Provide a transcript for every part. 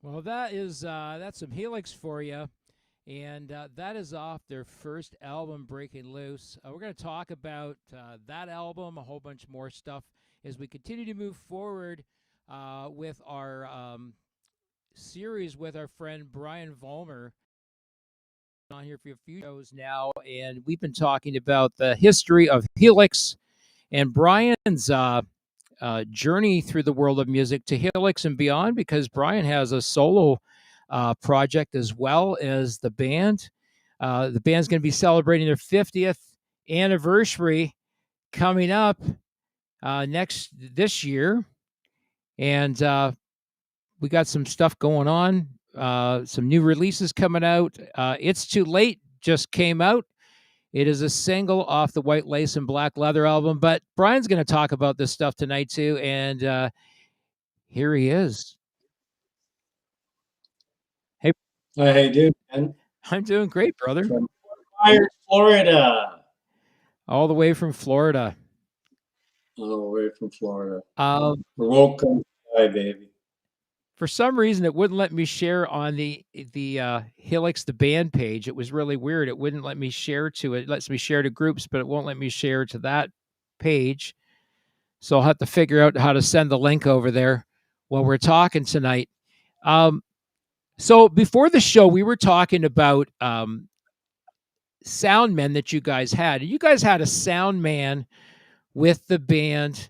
Well, that's some Helix for you, and that is off their first album, Breaking Loose. We're going to talk about that album, a whole bunch more stuff as we continue to move forward with our series with our friend Brian Vollmer on here for a few shows now, and we've been talking about the history of Helix and Brian's journey through the world of music to Helix and beyond, because Brian has a solo project as well as the band. The band's going to be celebrating their 50th anniversary coming up this year, and we got some stuff going on. Some new releases coming out. It's Too Late just came out. It is a single off the White Lace and Black Leather album, but Brian's going to talk about this stuff tonight too, and here he is. Hey, How you doing, man? I'm doing great, brother. From Myers, Florida. All the way from Florida. All the way from Florida. Um, We're welcome. Hi, baby. for some reason, it wouldn't let me share on the Helix the band page. It was really weird. It wouldn't let me share to it. It lets me share to groups, but it won't let me share to that page. So I'll have to figure out how to send the link over there while we're talking tonight. So before the show, we were talking about sound men that you guys had. You guys had a sound man with the band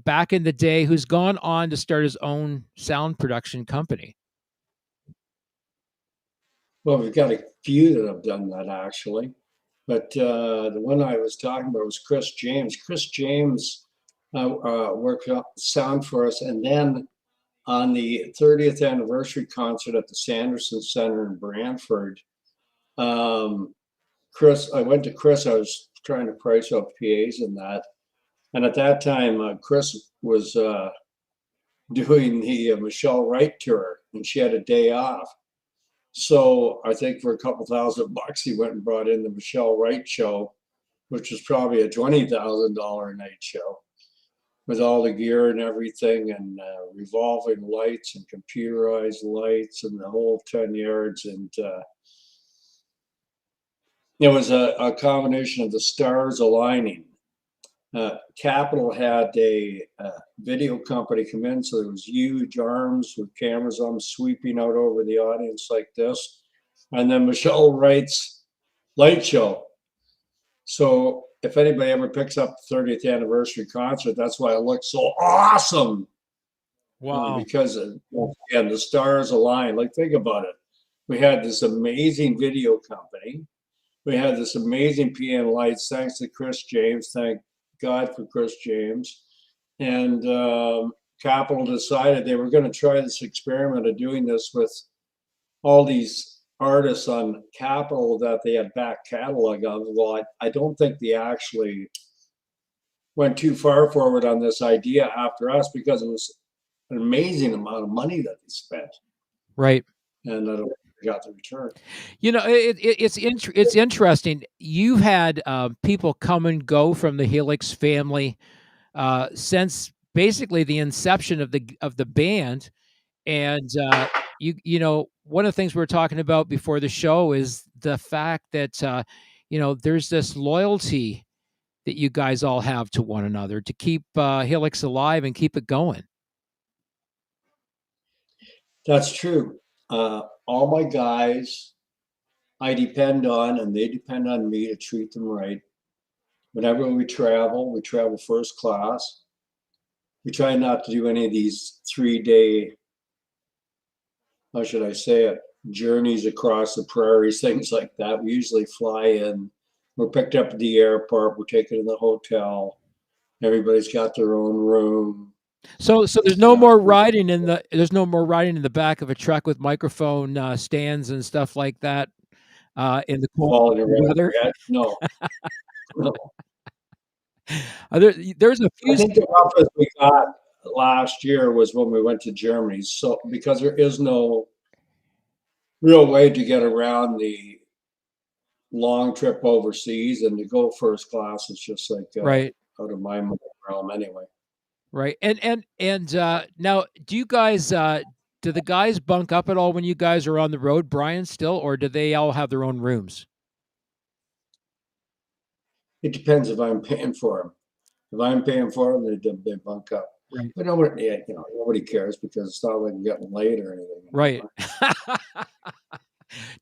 back in the day who's gone on to start his own sound production company. Well, we've got a few that have done that actually, but the one I was talking about was Chris James. Chris James worked up sound for us, and then on the 30th anniversary concert at the Sanderson Center in Brantford, I went to Chris. I was trying to price out PAs and that. And at that time, Chris was doing the Michelle Wright tour, and she had a day off. So I think for a couple $1,000, he went and brought in the Michelle Wright show, which was probably a $20,000 a night show, with all the gear and everything, and revolving lights and computerized lights and the whole 10 yards. And it was a combination of the stars aligning. Capitol had a video company come in, so there was huge arms with cameras on them sweeping out over the audience like this, and then Michelle Wright's light show. So if anybody ever picks up the 30th anniversary concert, that's why it looks so awesome. Wow. Because again, the stars aligned. Like, think about it. We had this amazing video company. We had this amazing PN lights, thanks to Chris James. Thank God for Chris James. And Capitol decided they were going to try this experiment of doing this with all these artists on Capitol that they had back catalog of. Well, I don't think they actually went too far forward on this idea after us, because it was an amazing amount of money that they spent. Right. And I don't got the return. You know, it's interesting. You've had people come and go from the Helix family since basically the inception of the band, and you know, one of the things we were talking about before the show is the fact that you know, there's this loyalty that you guys all have to one another to keep Helix alive and keep it going. That's true. All my guys, I depend on, and they depend on me to treat them right. Whenever we travel first class. We try not to do any of these 3-day, how should I say it, journeys across the prairies, things like that. We usually fly in. We're picked up at the airport. We're taken to the hotel. Everybody's got their own room. So there's no more riding in the back of a truck with microphone stands and stuff like that in the cold weather. No. No. There's a few. I think the roughest we got last year was when we went to Germany. So because there is no real way to get around the long trip overseas, and to go first class is just like right out of my realm anyway. Right. And now, do you guys do the guys bunk up at all when you guys are on the road, Brian, still, or do they all have their own rooms? It depends if I'm paying for them. If I'm paying for them, they bunk up. Right. But nobody, yeah, nobody cares because it's not like I'm getting late or anything. Right.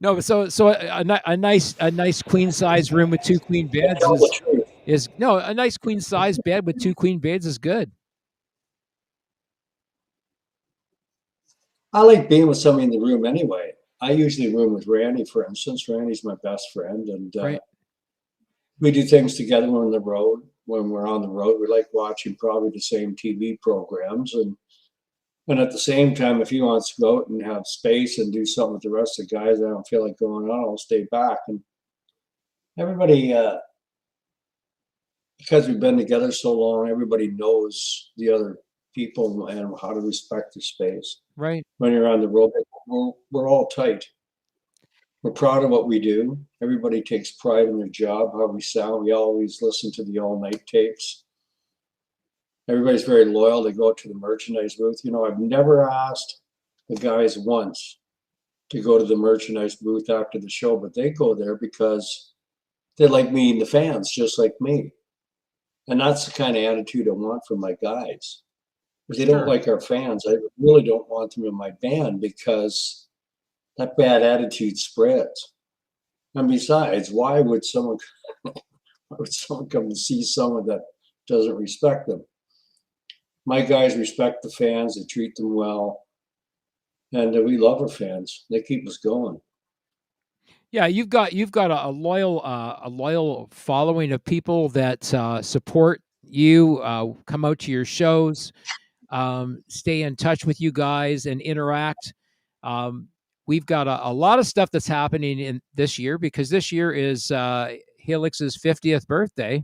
No, so a nice queen size room with 2 queen beds Tell the truth. is no, a nice queen size bed with 2 queen beds is good. I like being with somebody in the room anyway. I usually room with Randy, for instance. Randy's my best friend, and Right. we do things together when on the road. When we're on the road, we like watching probably the same TV programs, and at the same time, if he wants to go out and have space and do something with the rest of the guys, I don't feel like going on. I'll stay back, and everybody, because we've been together so long, everybody knows the other people and how to respect the space. Right. When you're on the road, we're all tight. We're proud of what we do. Everybody takes pride in their job, how we sound. We always listen to the all-night tapes. Everybody's very loyal. They go to the merchandise booth. I've never asked the guys once to go to the merchandise booth after the show, but they go there because they like meeting the fans just like me. And that's the kind of attitude I want from my guys. If they don't like our fans, I really don't want them in my band because that bad attitude spreads. And besides, why would someone come to see someone that doesn't respect them? My guys respect the fans. They treat them well. And we love our fans. They keep us going. Yeah, you've got a loyal following of people that support you, come out to your shows, stay in touch with you guys, and interact. We've got a lot of stuff that's happening in this year because this year is Helix's 50th birthday.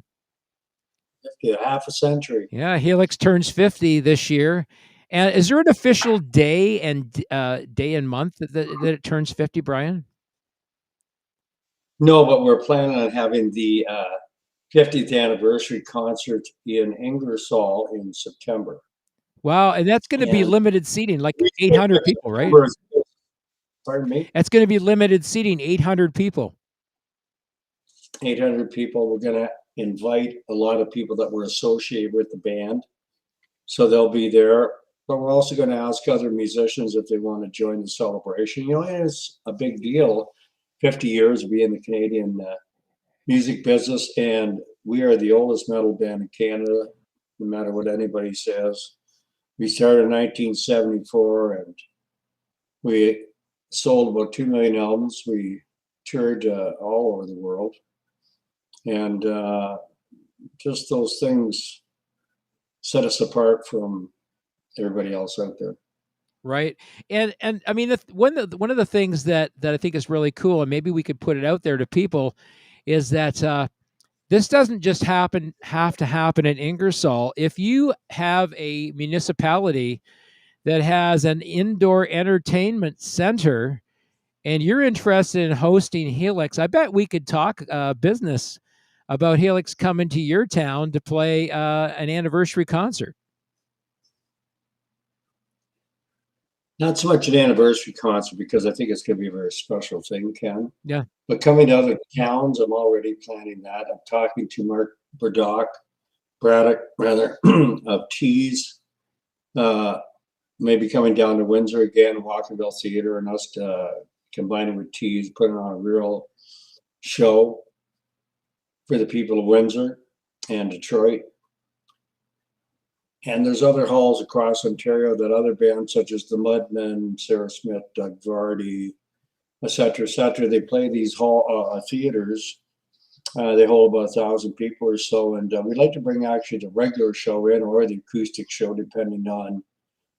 Half a century. Yeah, Helix turns 50 this year. And is there an official day and month that it turns 50, Brian? No, but we're planning on having the 50th anniversary concert in Ingersoll in September. Wow, and that's going to be limited seating, like 800 people, right? Pardon me? That's going to be limited seating, 800 people. 800 people. We're going to invite a lot of people that were associated with the band. So they'll be there. But we're also going to ask other musicians if they want to join the celebration. It's a big deal. 50 years of being in the Canadian music business, and we are the oldest metal band in Canada, no matter what anybody says. We started in 1974, and we sold about 2 million albums. We toured all over the world, and just those things set us apart from everybody else out there. Right. And I mean, one of the things that I think is really cool, and maybe we could put it out there to people, is that this doesn't just have to happen in Ingersoll. If you have a municipality that has an indoor entertainment center and you're interested in hosting Helix, I bet we could talk business about Helix coming to your town to play an anniversary concert. Not so much an anniversary concert because I think it's going to be a very special thing, Ken. Yeah. But coming to other towns, I'm already planning that. I'm talking to Mark Braddock of TUNZ, maybe coming down to Windsor again, Walkerville Theater, and us combining with TUNZ, putting on a real show for the people of Windsor and Detroit. And there's other halls across Ontario that other bands such as the Mudmen, Sarah Smith, Doug Vardy, et cetera, they play these theaters. They hold about 1,000 people or so. And we'd like to bring actually the regular show in or the acoustic show, depending on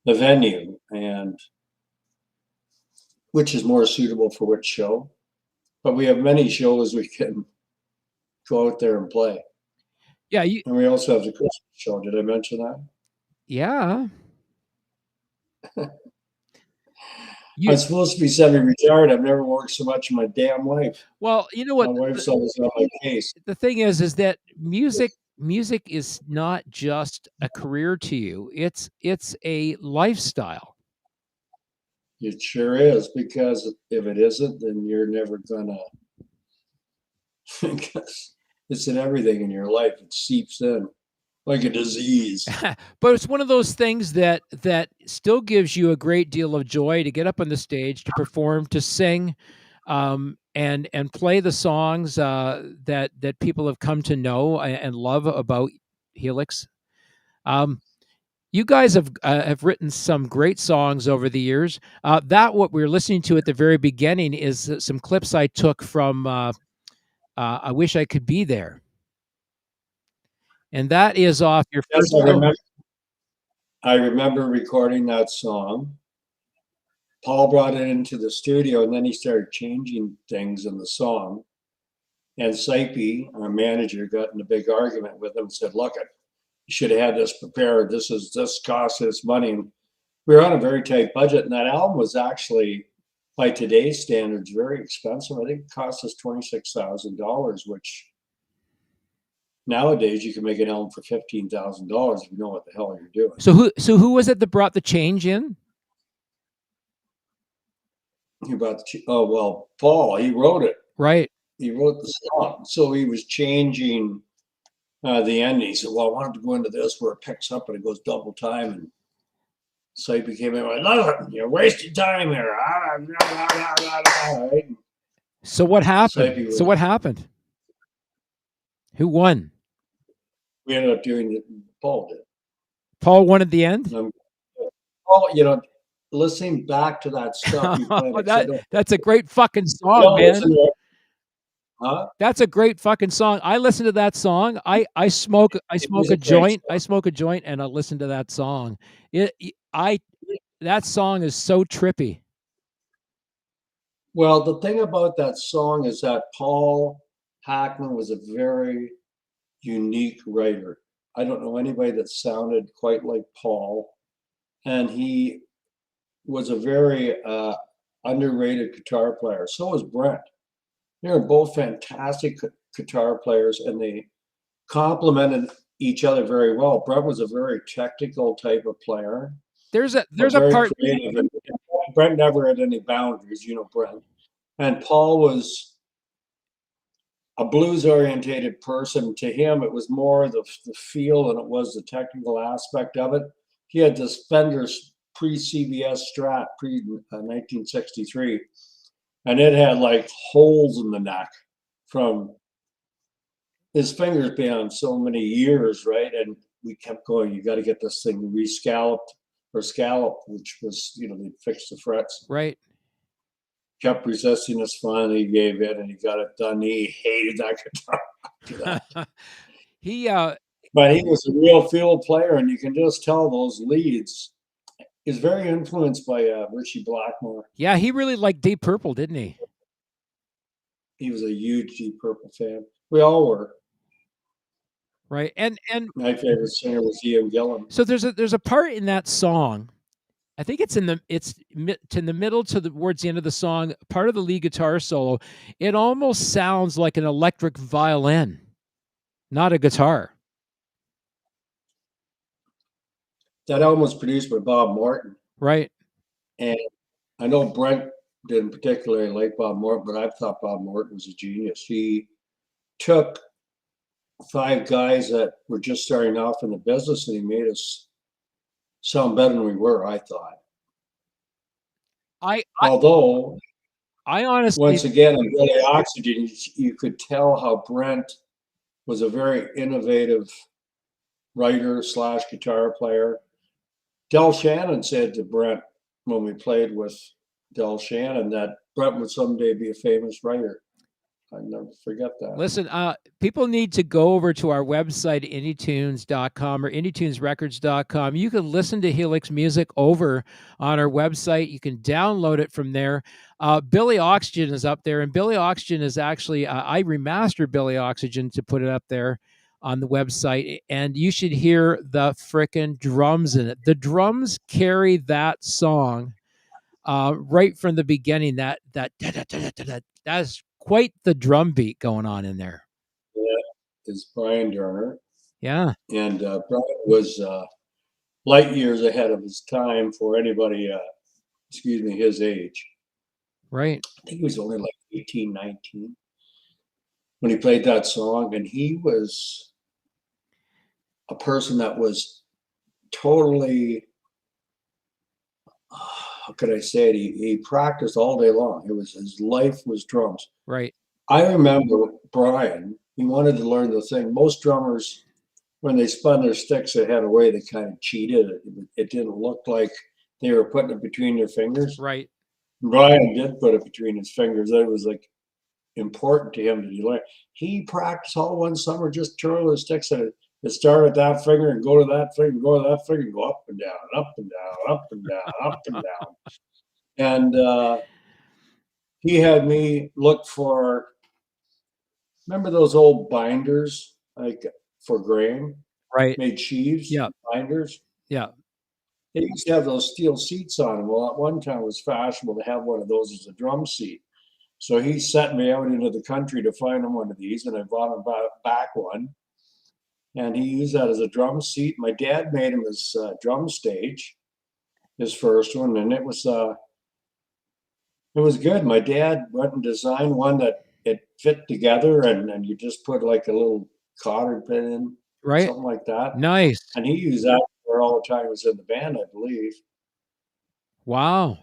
the venue and which is more suitable for which show. But we have many shows we can go out there and play. Yeah. And we also have the Christmas show. Did I mention that? Yeah. I'm supposed to be semi-retired. I've never worked so much in my damn life. Well, you know what? My wife's always on my case. The thing is that music is not just a career to you. It's a lifestyle. It sure is, because if it isn't, then you're never gonna. Because it's in everything in your life. It seeps in like a disease. But it's one of those things that still gives you a great deal of joy to get up on the stage, to perform, to sing, and play the songs that people have come to know and love about Helix. Um, you guys have written some great songs over the years. That what we were listening to at the very beginning is some clips I took from "I Wish I Could Be There," and that is off your Yes, first album. I remember recording that song. Paul brought it into the studio, and then he started changing things in the song. And Sipey, our manager, got in a big argument with him and said, "Look, you should have had this prepared. This cost us money." And we were on a very tight budget, and that album was actually, by today's standards, very expensive. I think it cost us $26,000, which nowadays you can make an album for $15,000 if you know what the hell you're doing. So who was it that brought the change in? Oh well, Paul, he wrote it. Right. He wrote the song, so he was changing the end. He said, "Well, I wanted to go into this where it picks up and it goes double time." And so he became like, "Look, you're wasting time here." Right? So what happened? Sipey So was. what happened? Who won? We ended up doing it. Paul did. Paul won at the end. Oh, listening back to that stuff you played, That's a great fucking song, man. Huh? That's a great fucking song. I listen to that song. I smoke a joint. I smoke a joint and I listen to that song. That song is so trippy. Well, the thing about that song is that Paul Hackman was a very unique writer. I don't know anybody that sounded quite like Paul, and he was a very underrated guitar player. So was Brent. They were both fantastic guitar players, and they complemented each other very well. Brent was a very technical type of player. There's a very part. creative, and Brent never had any boundaries, Brent. And Paul was a blues orientated person. To him, it was more the feel than it was the technical aspect of it. He had this Fender's pre-CBS Strat, pre-1963, and it had like holes in the neck from his fingers being on so many years, right? And we kept going, you got to get this thing re-scalloped or scalloped, which was, they fixed the frets. Right. Kept resisting us. Finally, he gave in and he got it done. He hated that guitar. But he was a real field player, and you can just tell those leads. He's very influenced by Ritchie Blackmore. Yeah, he really liked Deep Purple, didn't he? He was a huge Deep Purple fan. We all were. Right, and my favorite singer was Ian Gillan. So there's a part in that song. I think it's in the middle towards the end of the song. Part of the lead guitar solo. It almost sounds like an electric violin, not a guitar. That album was produced by Bob Morton. Right. And I know Brent didn't particularly like Bob Morton, but I thought Bob Morton was a genius. He took 5 guys that were just starting off in the business, and he made us sound better than we were, I thought. Although, I honestly, once again, in Billy Oxygen, you could tell how Brent was a very innovative writer / guitar player. Del Shannon said to Brent when we played with Del Shannon that Brent would someday be a famous writer. I never forget that. Listen, people need to go over to our website, IndieTunes.com or IndieTunesRecords.com. You can listen to Helix music over on our website. You can download it from there. Billy Oxygen is up there, and Billy Oxygen is actually, I remastered Billy Oxygen to put it up there on the website, and you should hear the frickin' drums in it. The drums carry that song right from the beginning. That's quite the drum beat going on in there. Yeah, is Brian Durner. Yeah. And Brian was light years ahead of his time for anybody his age. Right. I think he was only like 18, 19 when he played that song. And he was a person that was totally, how could I say it? He practiced all day long. His life was drums. Right. I remember Brian, he wanted to learn the thing. Most drummers, when they spun their sticks, they had a way they kind of cheated. It didn't look like they were putting it between their fingers. Right. Brian did put it between his fingers. It was like important to him that he learn. He practiced all one summer, just twirl his sticks and it start at that finger and go to that finger, go to that finger, and go up and down, up and down, up and down, up and down. And he had me look for, remember those old binders, like for grain, Right. made sheaves, Yeah. binders. Yeah. They used to have those steel seats on them. Well, at one time it was fashionable to have one of those as a drum seat. So he sent me out into the country to find him one of these, and I bought him back one. And he used that as a drum seat. My dad made him his drum stage, his first one, and it was good. My dad went and designed one that it fit together, and you just put like a little cotter pin in, Right. something like that. Nice. And he used that for all the time he was in the band, I believe. Wow.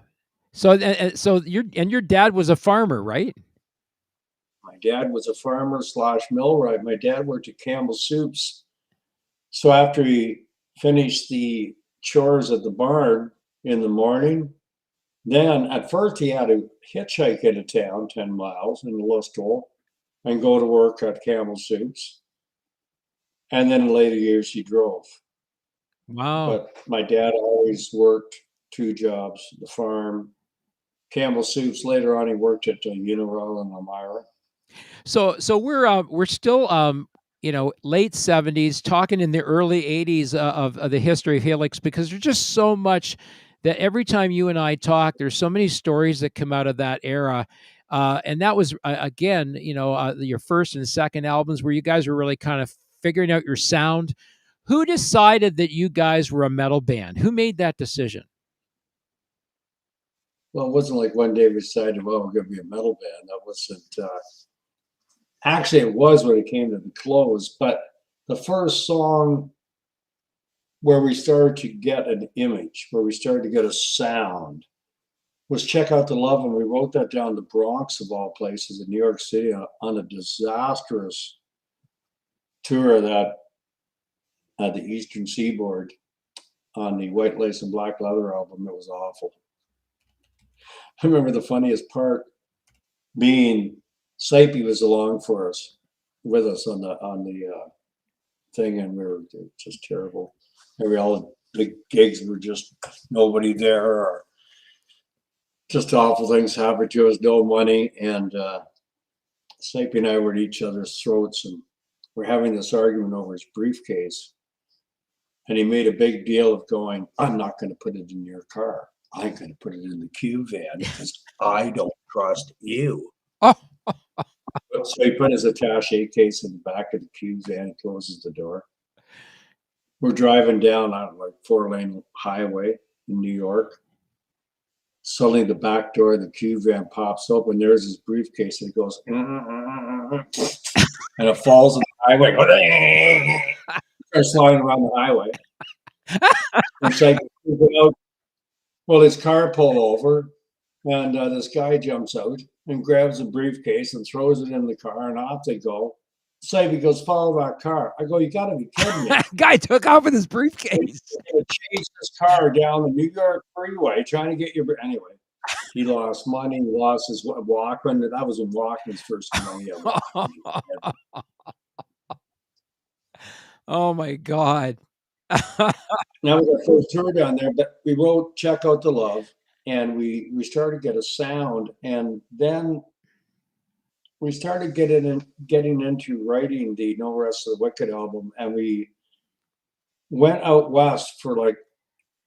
So your dad was a farmer, right? My dad was a farmer / millwright. My dad worked at Campbell Soups. So after he finished the chores at the barn in the morning, then at first he had to hitchhike into town 10 miles in Listowel and go to work at Campbell Soups. And then in later years he drove. Wow. But my dad always worked 2 jobs, the farm, Campbell Soups. Later on he worked at Uniroyal in Elmira. So we're still late 70s, talking in the early 80s of the history of Helix, because there's just so much that every time you and I talk, there's so many stories that come out of that era. And that was again, your first and second albums where you guys were really kind of figuring out your sound. Who decided that you guys were a metal band? Who made that decision? Well, it wasn't like one day we decided, well, we're going to be a metal band. That wasn't. Actually, it was when it came to the close. But the first song where we started to get an image, where we started to get a sound, was Check Out the Love. And we wrote that down in the Bronx, of all places, in New York City, on a disastrous tour that at the Eastern Seaboard on the White Lace and Black Leather album. It was awful. I remember the funniest part being Sipey was along with us on the thing, and we were just terrible. Maybe all the gigs were just nobody there, or just awful things happened to us, no money, and Sipey and I were at each other's throats, and we're having this argument over his briefcase. And he made a big deal of going, I'm not going to put it in your car. I'm going to put it in the Q van because I don't trust you. Oh. So he put his attaché case in the back of the Q van and closes the door. We're driving down on like 4-lane highway in New York. Suddenly the back door of the Q van pops open. There's his briefcase and it goes, and it falls on the highway. Starts flying around the highway. It's like, well, his car pulled over, and this guy jumps out and grabs a briefcase and throws it in the car, and off they go. Sipey goes, follow that car. I go, you got to be kidding me. Guy took off with his briefcase. He chased his car down the New York freeway trying to get your. Anyway, he lost money. He lost his Walkman. That was when Walkman's first money. Oh my God. That was our first tour down there, but we wrote Check Out the Love, and we started to get a sound, and then we started getting into writing the No Rest of the Wicked album, and we went out west for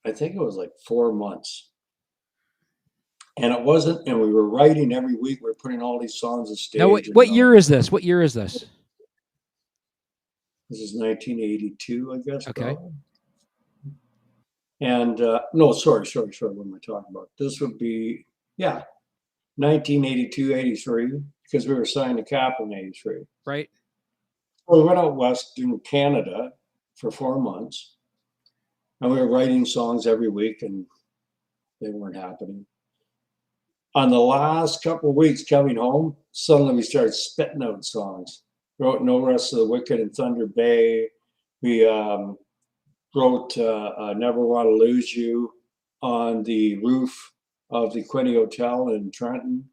I think it was 4 months. And it wasn't, and we were writing every week. We were putting all these songs on stage. Now, what year is this? What year is this? This is 1982, I guess. Okay. Probably. And no, sorry. What am I talking about? This would be, yeah, 1982, 83, because we were signed to Capitol in 83. Right. Well, we went out west in Canada for 4 months, and we were writing songs every week, and they weren't happening. On the last couple of weeks coming home, suddenly we started spitting out songs. Wrote No Rest of the Wicked in Thunder Bay. We wrote Never Want to Lose You on the roof of the Quinny Hotel in Trenton.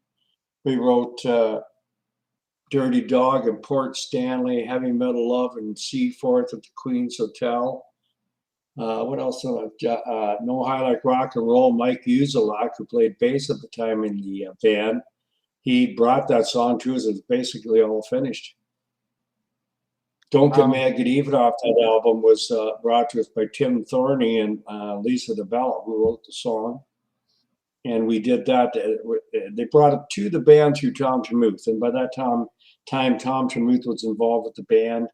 We wrote Dirty Dog in Port Stanley, Heavy Metal Love in Seaforth at the Queen's Hotel. What else? No High Like Rock and Roll. Mike Uzelak, who played bass at the time in the band, he brought that song to us. It's basically all finished. Don't Get Mad, Get Even off that album was brought to us by Tim Thorney and Lisa DeBella, who wrote the song. And we did that. They brought it to the band through Tom Tremuth. And by that time, Tom Tremuth was involved with the band.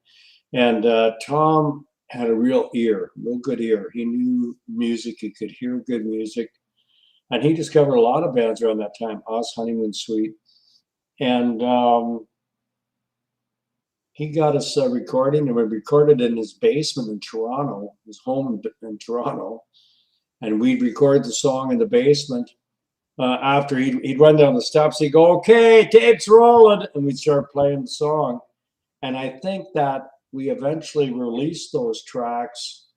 And Tom had a real good ear. He knew music. He could hear good music. And he discovered a lot of bands around that time, us, Honeymoon Suite. And he got us recording, and we recorded in his basement in Toronto, his home in Toronto. And we'd record the song in the basement. After he'd run down the steps, he'd go, "Okay, tape's rolling," and we'd start playing the song. And I think that we eventually released those tracks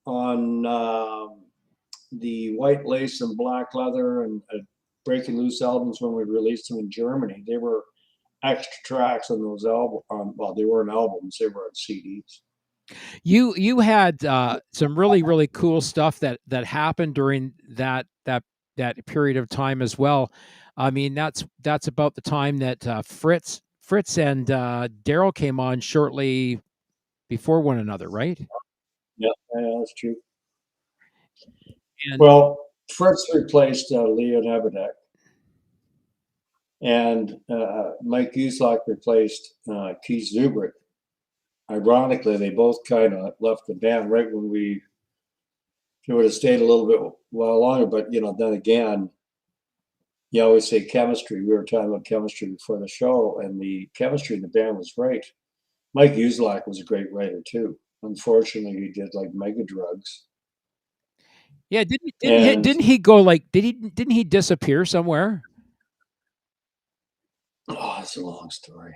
on the White Lace and Black Leather and Breaking Loose albums when we released them in Germany. They were extra tracks on those albums. Well, they weren't albums; they were on CDs. You had some really cool stuff that happened during that period of time as well. I mean, that's about the time that Fritz and Daryl came on shortly before one another, right? Yeah, that's true. And Well, Fritz replaced Leon Ebedek, and Mike Uselak replaced Keith Zubrick. Ironically, they both kind of left the band right when we would have stayed a little bit while longer. But then again, you always say chemistry. We were talking about chemistry before the show, and the chemistry in the band was great. Mike Uselak was a great writer too. Unfortunately, he did like mega drugs. yeah, didn't he go like didn't he disappear somewhere? Oh, it's a long story.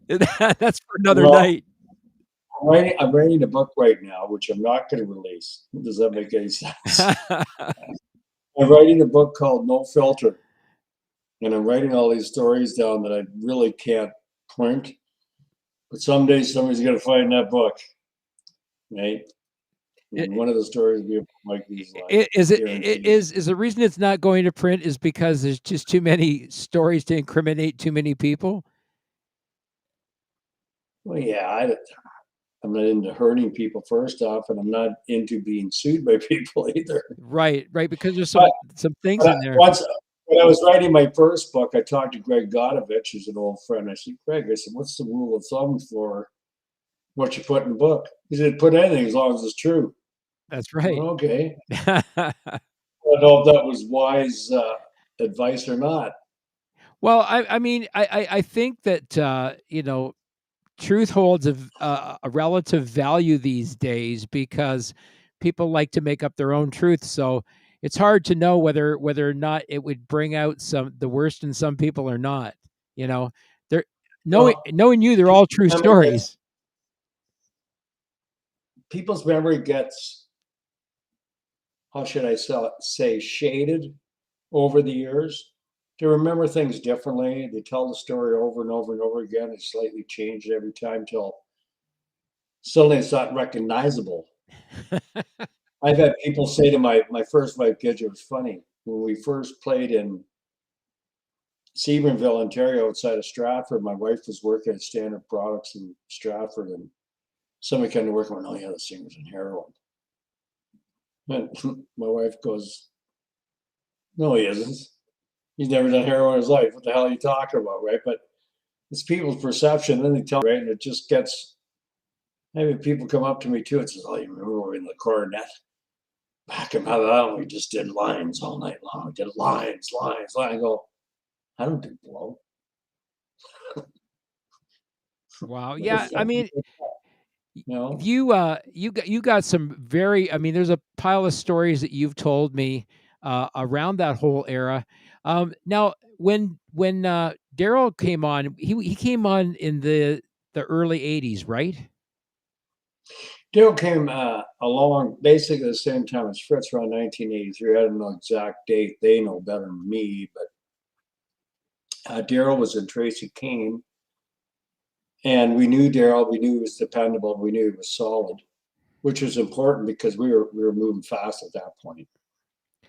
That's for another night. I'm writing a book right now, which I'm not going to release. Does that make any sense? I'm writing a book called No Filter, and I'm writing all these stories down that I really can't print. But someday somebody's going to find that book, right? And one of the stories will be about Mike Uselak. Is the reason it's not going to print is because there's just too many stories to incriminate too many people? Well, yeah, I'm not into hurting people first off, and I'm not into being sued by people either. Right, because there's some things in there. When I was writing my first book, I talked to Greg Godovich, who's an old friend. I said, "Greg, what's the rule of thumb for what you put in the book?" He said, "Put anything as long as it's true." That's right. Well, okay. I don't know if that was wise advice or not. Well, I mean, I think that truth holds a relative value these days because people like to make up their own truth. So it's hard to know whether or not it would bring out the worst in some people or not. They're knowing you, they're all true stories. People's memory gets, how should I say, shaded over the years. They remember things differently. They tell the story over and over and over again. They slightly change it every time till suddenly it's not recognizable. I've had people say to my first wife, kids, it was funny. When we first played in Sebringville, Ontario, outside of Stratford, my wife was working at Standard Products in Stratford, and somebody came to work and went, "Oh yeah, the singer's in heroin." And my wife goes, "No, he isn't. He's never done heroin in his life. What the hell are you talking about?" Right? But it's people's perception. Then they tell, right? And it just gets Maybe people come up to me too and says, "Oh, you remember we were in the cornet back in my album? We just did lines all night long. We did lines, lines, lines." I go, "I don't do blow." Wow. What the Yeah. I fuck? mean, You know? you got some very. I mean, there's a pile of stories that you've told me around that whole era. Now, when Daryl came on, he came on in the early '80s, right? Daryl came along basically the same time as Fritz, around 1983. I don't know exact date. They know better than me, but Daryl was in Tracy Kane, and we knew Daryl. We knew he was dependable. We knew he was solid, which was important because we were moving fast at that point.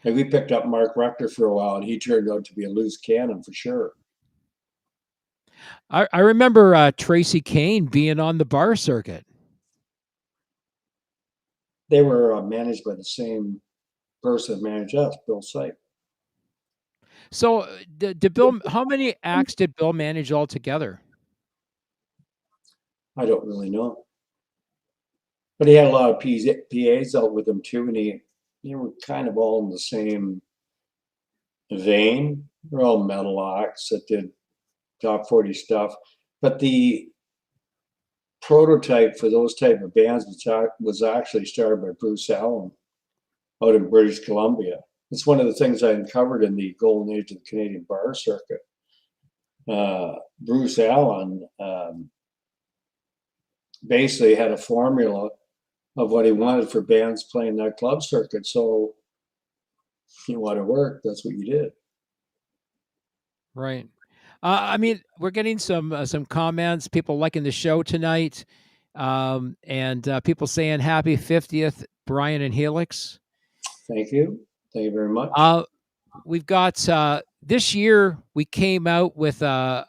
And we picked up Mark Rector for a while, and he turned out to be a loose cannon for sure. I remember Tracy Kane being on the bar circuit. They were managed by the same person that managed us, Bill Sipe. So, did Bill? How many acts did Bill manage altogether? I don't really know, but he had a lot of PAs out with him too, and they were kind of all in the same vein. They're all metal acts that did top 40 stuff, but the prototype for those type of bands was actually started by Bruce Allen out in British Columbia. It's one of the things I uncovered in the golden age of the Canadian bar circuit. Bruce Allen basically had a formula of what he wanted for bands playing that club circuit. So if you want to work, that's what you did. Right. I mean, we're getting some comments. People liking the show tonight, and people saying happy 50th, Brian and Helix. Thank you. Thank you very much. We've got this year we came out with a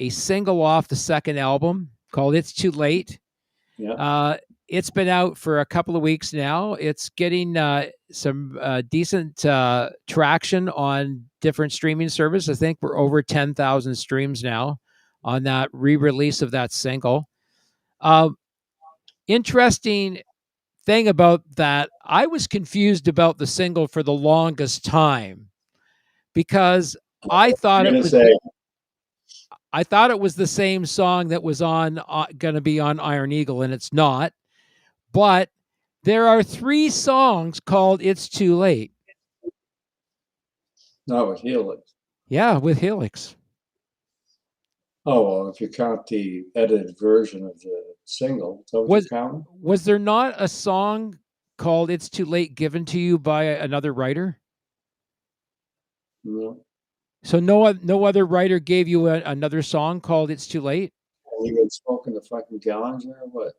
single off the second album called "It's Too Late." Yeah. It's been out for a couple of weeks now. It's getting some decent traction on different streaming services. I think we're over 10,000 streams now on that re-release of that single. Interesting thing about that, I was confused about the single for the longest time because I thought I'm it gonna was say I thought it was the same song that was on going to be on Iron Eagle, and it's not. But there are 3 songs called "It's Too Late." not with Helix. Yeah, with Helix. Oh well, if you count the edited version of the single, is that what you're Was counting? was there not a song called "It's Too Late" given to you by another writer? No. So no other writer gave you another song called "It's Too Late"? Have you been smoking the fucking Gallagher or what?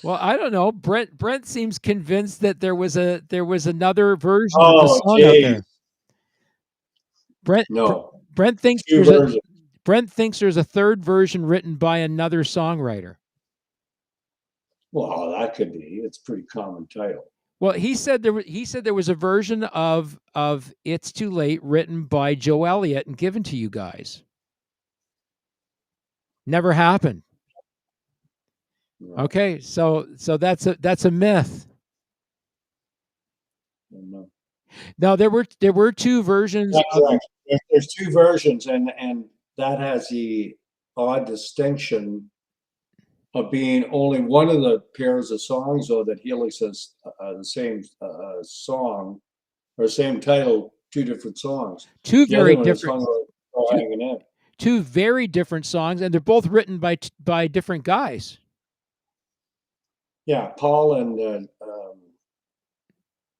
Well, I don't know. Brent seems convinced that there was another version of the Oh, song out geez. there. Brent No. Brent thinks Two there's a versions. Brent thinks there's a third version written by another songwriter. Well, that could be. It's a pretty common title. Well, he said there was a version of "It's Too Late" written by Joe Elliott and given to you guys. Never happened. No, Okay, so that's a myth. no. Now there were 2 versions Not of. correct. There's two versions, and that has the odd distinction of being only one of the pairs of songs, though, that Helix has the same song or same title, 2 different songs. Two The other very one is different Hung Low two, Hanging In. two very different songs, and they're both written by different guys. Yeah, Paul and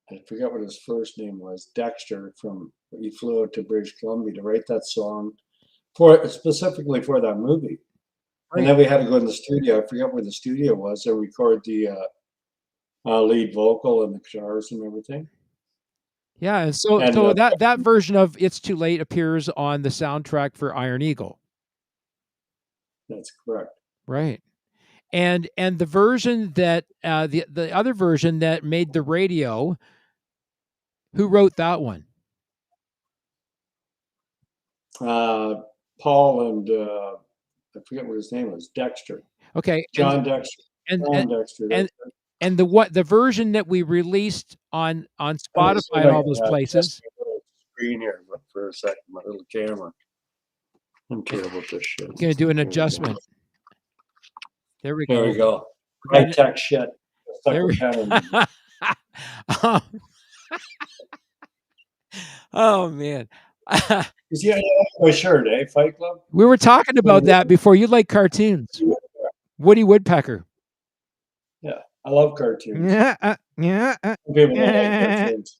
I forget what his first name was, Dexter, from he flew out to British Columbia to write that song for specifically for that movie. And Right. then we had to go in the studio. I forget where the studio was and record the lead vocal and the guitars and everything. Yeah, and so And so that version of "It's Too Late" appears on the soundtrack for Iron Eagle. that's correct. Right. And the version that the other version that made the radio, who wrote that one? Uh, Paul and I forget what his name was. Dexter. Okay, John Dexter. and John Dexter. and and the version that we released on Spotify and all those places. Screen here for a second. My little camera. I'm terrible at this shit. I'm gonna do an adjustment. There we go. There we go. High tech shit. There we Oh man. You see, I like my shirt, eh? Fight Club. We were talking about that before. You like cartoons. Woody Woodpecker. Yeah, I love cartoons. Yeah. People don't like cartoons.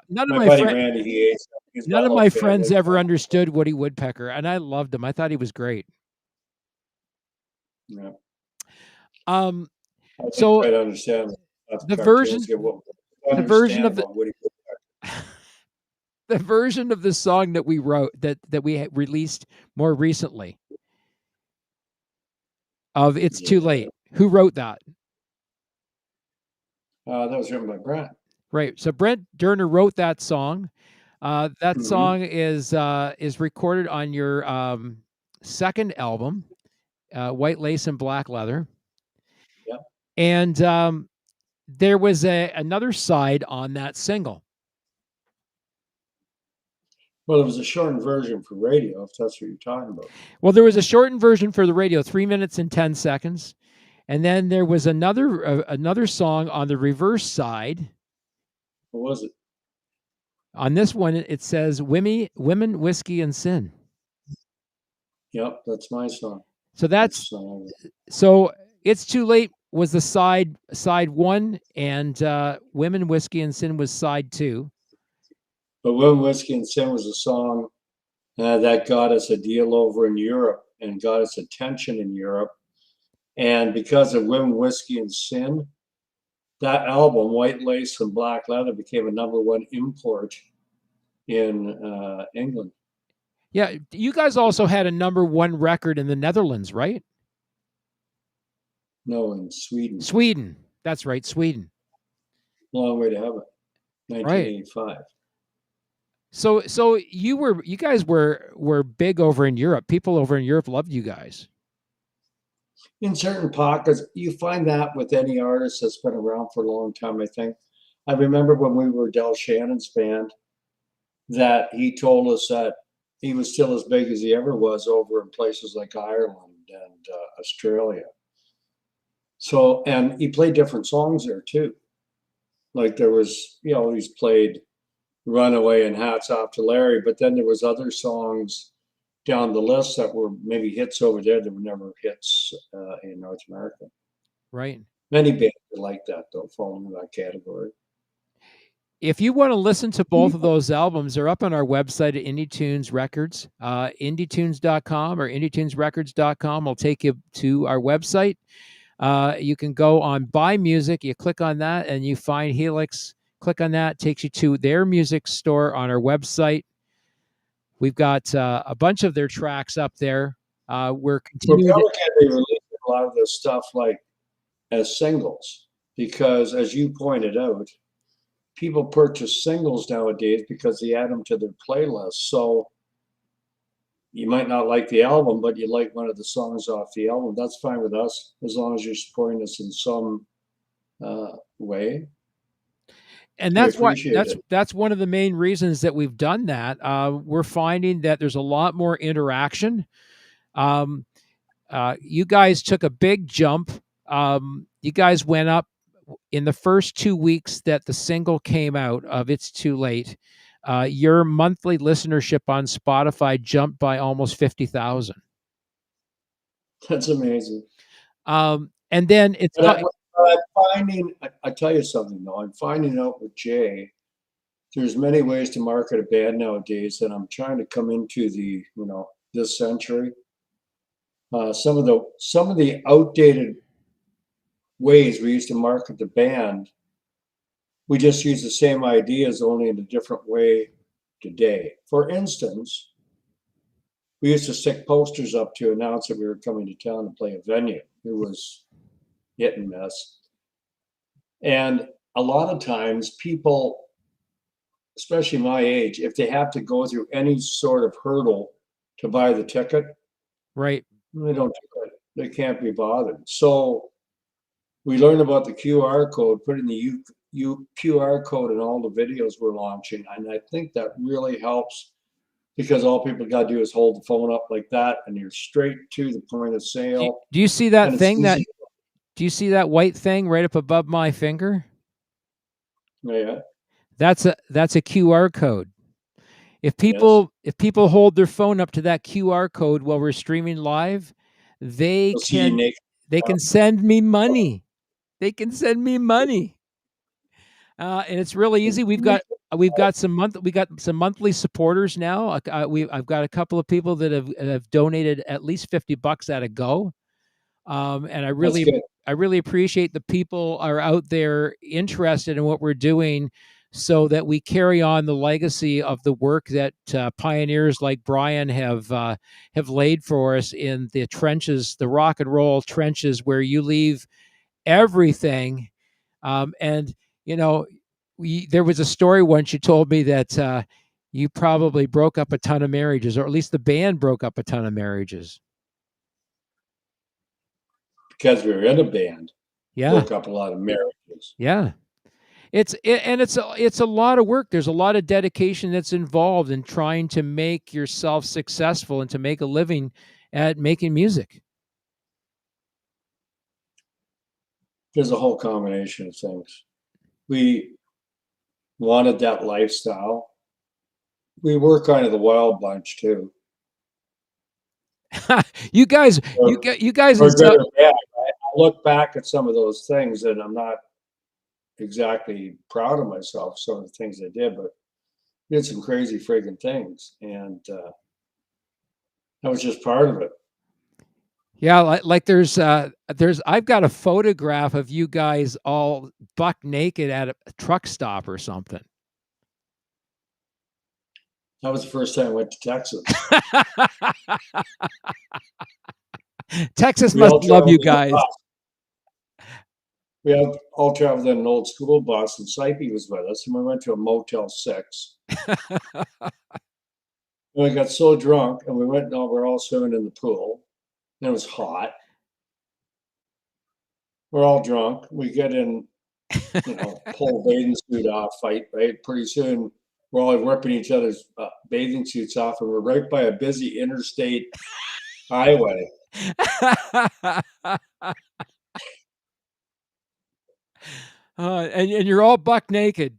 None of my buddy Randy, he hates them. None of my friends ever understood Woody Woodpecker, and I loved him. I thought he was great. Yeah. So I understand the version of the version of the song that we wrote that we released more recently of "It's Too Late." Who wrote that? That was written by Brent. Right. So Brent Durner wrote that song. That song is recorded on your second album, White Lace and Black Leather. Yeah. And there was another side on that single. Well, it was a shortened version for radio, if that's what you're talking about. Well, there was a shortened version for the radio, 3 minutes and 10 seconds. And then there was another song on the reverse side. What was it? On this one, it says Women, Whiskey, and Sin. Yep, that's my song. So It's Too Late was the side one, and Women, Whiskey, and Sin was side two. But Women, Whiskey, and Sin was a song that got us a deal over in Europe and got us attention in Europe. And because of Women, Whiskey, and Sin, that album, White Lace and Black Leather, became a #1 import in England. Yeah, you guys also had a #1 record in the Netherlands, right? No, in Sweden. Sweden, that's right, Sweden. Long way to heaven, 1985. Right. So you guys were big over in Europe. People over in Europe loved you guys. In certain pockets, you find that with any artist that's been around for a long time, I think. I remember when we were Del Shannon's band, that he told us that he was still as big as he ever was over in places like Ireland and Australia. So, and he played different songs there too. Like there was, he's played Runaway and Hats Off to Larry, but then there was other songs down the list that were maybe hits over there that were never hits in North America. Right. Many bands like that, though, fall into that category. If you want to listen to both of those albums, they're up on our website at IndieTunes Records, IndieTunes.com or IndieTunesRecords.com will take you to our website. You can go on Buy Music. You click on that and you find Helix. Click on that, takes you to their music store on our website. We've got a bunch of their tracks up there. We're continuing. We're probably going to be releasing a lot of this stuff like as singles because, as you pointed out, people purchase singles nowadays because they add them to their playlist. So you might not like the album, but you like one of the songs off the album. That's fine with us as long as you're supporting us in some way. And that's one of the main reasons that we've done that. We're finding that there's a lot more interaction. You guys took a big jump. You guys went up in the first 2 weeks that the single came out of It's Too Late. Your monthly listenership on Spotify jumped by almost 50,000. That's amazing. And then it's. I'm finding, I tell you something though, I'm finding out with Jay, there's many ways to market a band nowadays, and I'm trying to come into the, this century. Some of the outdated ways we used to market the band, we just use the same ideas only in a different way today. For instance, we used to stick posters up to announce that we were coming to town to play a venue. It was hit and miss. And a lot of times people, especially my age, if they have to go through any sort of hurdle to buy the ticket, Right. They don't do it. They can't be bothered. So we learned about the QR code, putting the QR code in all the videos we're launching. And I think that really helps because all people got to do is hold the phone up like that and you're straight to the point of sale. Do you see that And it's thing that easy. do you see that white thing right up above my finger? Yeah. That's a QR code. Yes. If people hold their phone up to that QR code while we're streaming live, they They'll see you can naked. they can send me money. They can send me money. And it's really easy. We got some monthly supporters now. I've got a couple of people that have donated at least $50 at a go. And That's good. I really appreciate the people are out there interested in what we're doing, so that we carry on the legacy of the work that pioneers like Brian have laid for us in the trenches, the rock and roll trenches, where you leave everything. And you know, there was a story once you told me that you probably broke up a ton of marriages, or at least the band broke up a ton of marriages. Because we were in a band, Yeah, broke up a lot of marriages. yeah. It's a lot of work. There's a lot of dedication that's involved in trying to make yourself successful and to make a living at making music. There's a whole combination of things. We wanted that lifestyle. We were kind of the wild bunch too. you guys, Or, you guys, or good or bad. I look back at some of those things and I'm not exactly proud of myself, some of the things I did, but I did some crazy friggin' things. And that was just part of it. yeah, like there's I've got a photograph of you guys all buck naked at a truck stop or something. That was the first time I went to Texas. Texas We must all love you traveled in a guys. bus. We all traveled in an old school bus, and Sipey was with us, and we went to a Motel 6. And we got so drunk, and we went down, we're all swimming in the pool, and it was hot. We're all drunk. We get in, pull bathing suit off, fight, right? Pretty soon, we're all ripping each other's bathing suits off, and we're right by a busy interstate highway. And you're all buck naked.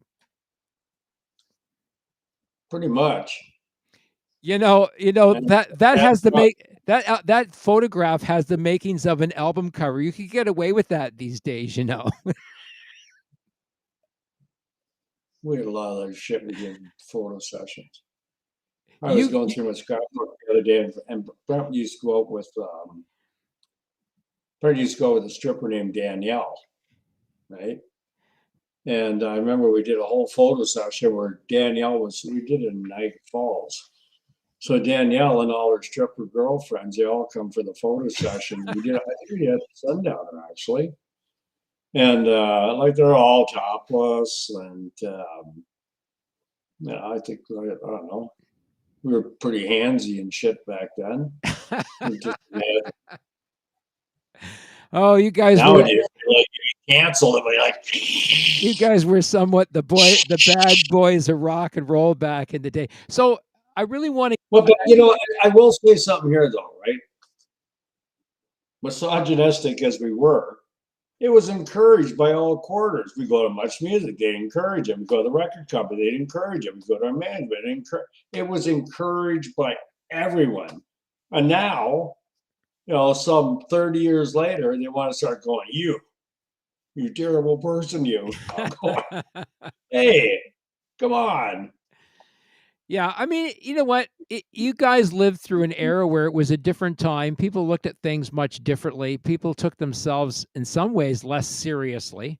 Pretty much. And That that's has the not, make that photograph has the makings of an album cover. You could get away with that these days. we had a lot of that shit we did in photo sessions. I was You, going you through my scrapbook the other day, and Brent used to go out with a stripper named Danielle, right? And I remember we did a whole photo session where we did it in Niagara Falls. So Danielle and all her stripper girlfriends, they all come for the photo session. I think we did it at Sundowner actually. And like they're all topless. And I think, I don't know, we were pretty handsy and shit back then. Just, oh, you guys were nowadays, like, you cancel it, but you're like, you guys were somewhat the bad boys of rock and roll back in the day. So I really want to. well, but I will say something here though, right? Misogynistic as we were, it was encouraged by all quarters. We go to Much Music, they'd encourage him. We go to the record company, they'd encourage him. We go to our management, it was encouraged by everyone. And now, some 30 years later, they want to start going, you terrible person, you. I'm going, hey, come on. Yeah, I mean, you know what? You guys lived through an era where it was a different time. People looked at things much differently. People took themselves, in some ways, less seriously.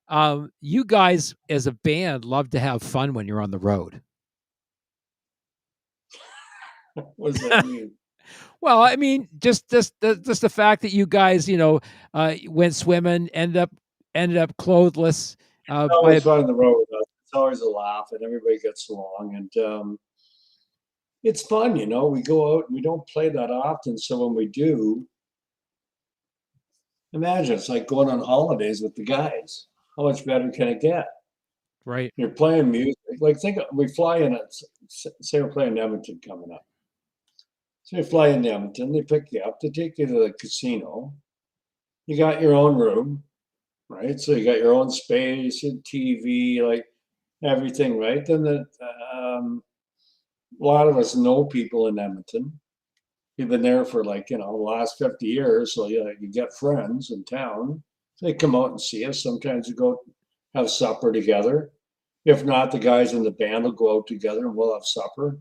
You guys, as a band, love to have fun when you're on the road. What does that mean? Well, I mean, just the fact that you guys, went swimming, ended up clothless. It's always fun on the road with us. It's always a laugh, and everybody gets along. And it's fun, you know. We go out and we don't play that often, so when we do, imagine it's like going on holidays with the guys. How much better can it get? Right. You're playing music. Like we fly in at, say we're playing Edmonton coming up. So you fly in Edmonton, they pick you up, they take you to the casino. You got your own room, right? So you got your own space, your TV, like everything, right? Then a lot of us know people in Edmonton. You've been there for like, the last 50 years. So yeah, you get friends in town. They come out and see us. Sometimes we go have supper together. If not, the guys in the band will go out together and we'll have supper.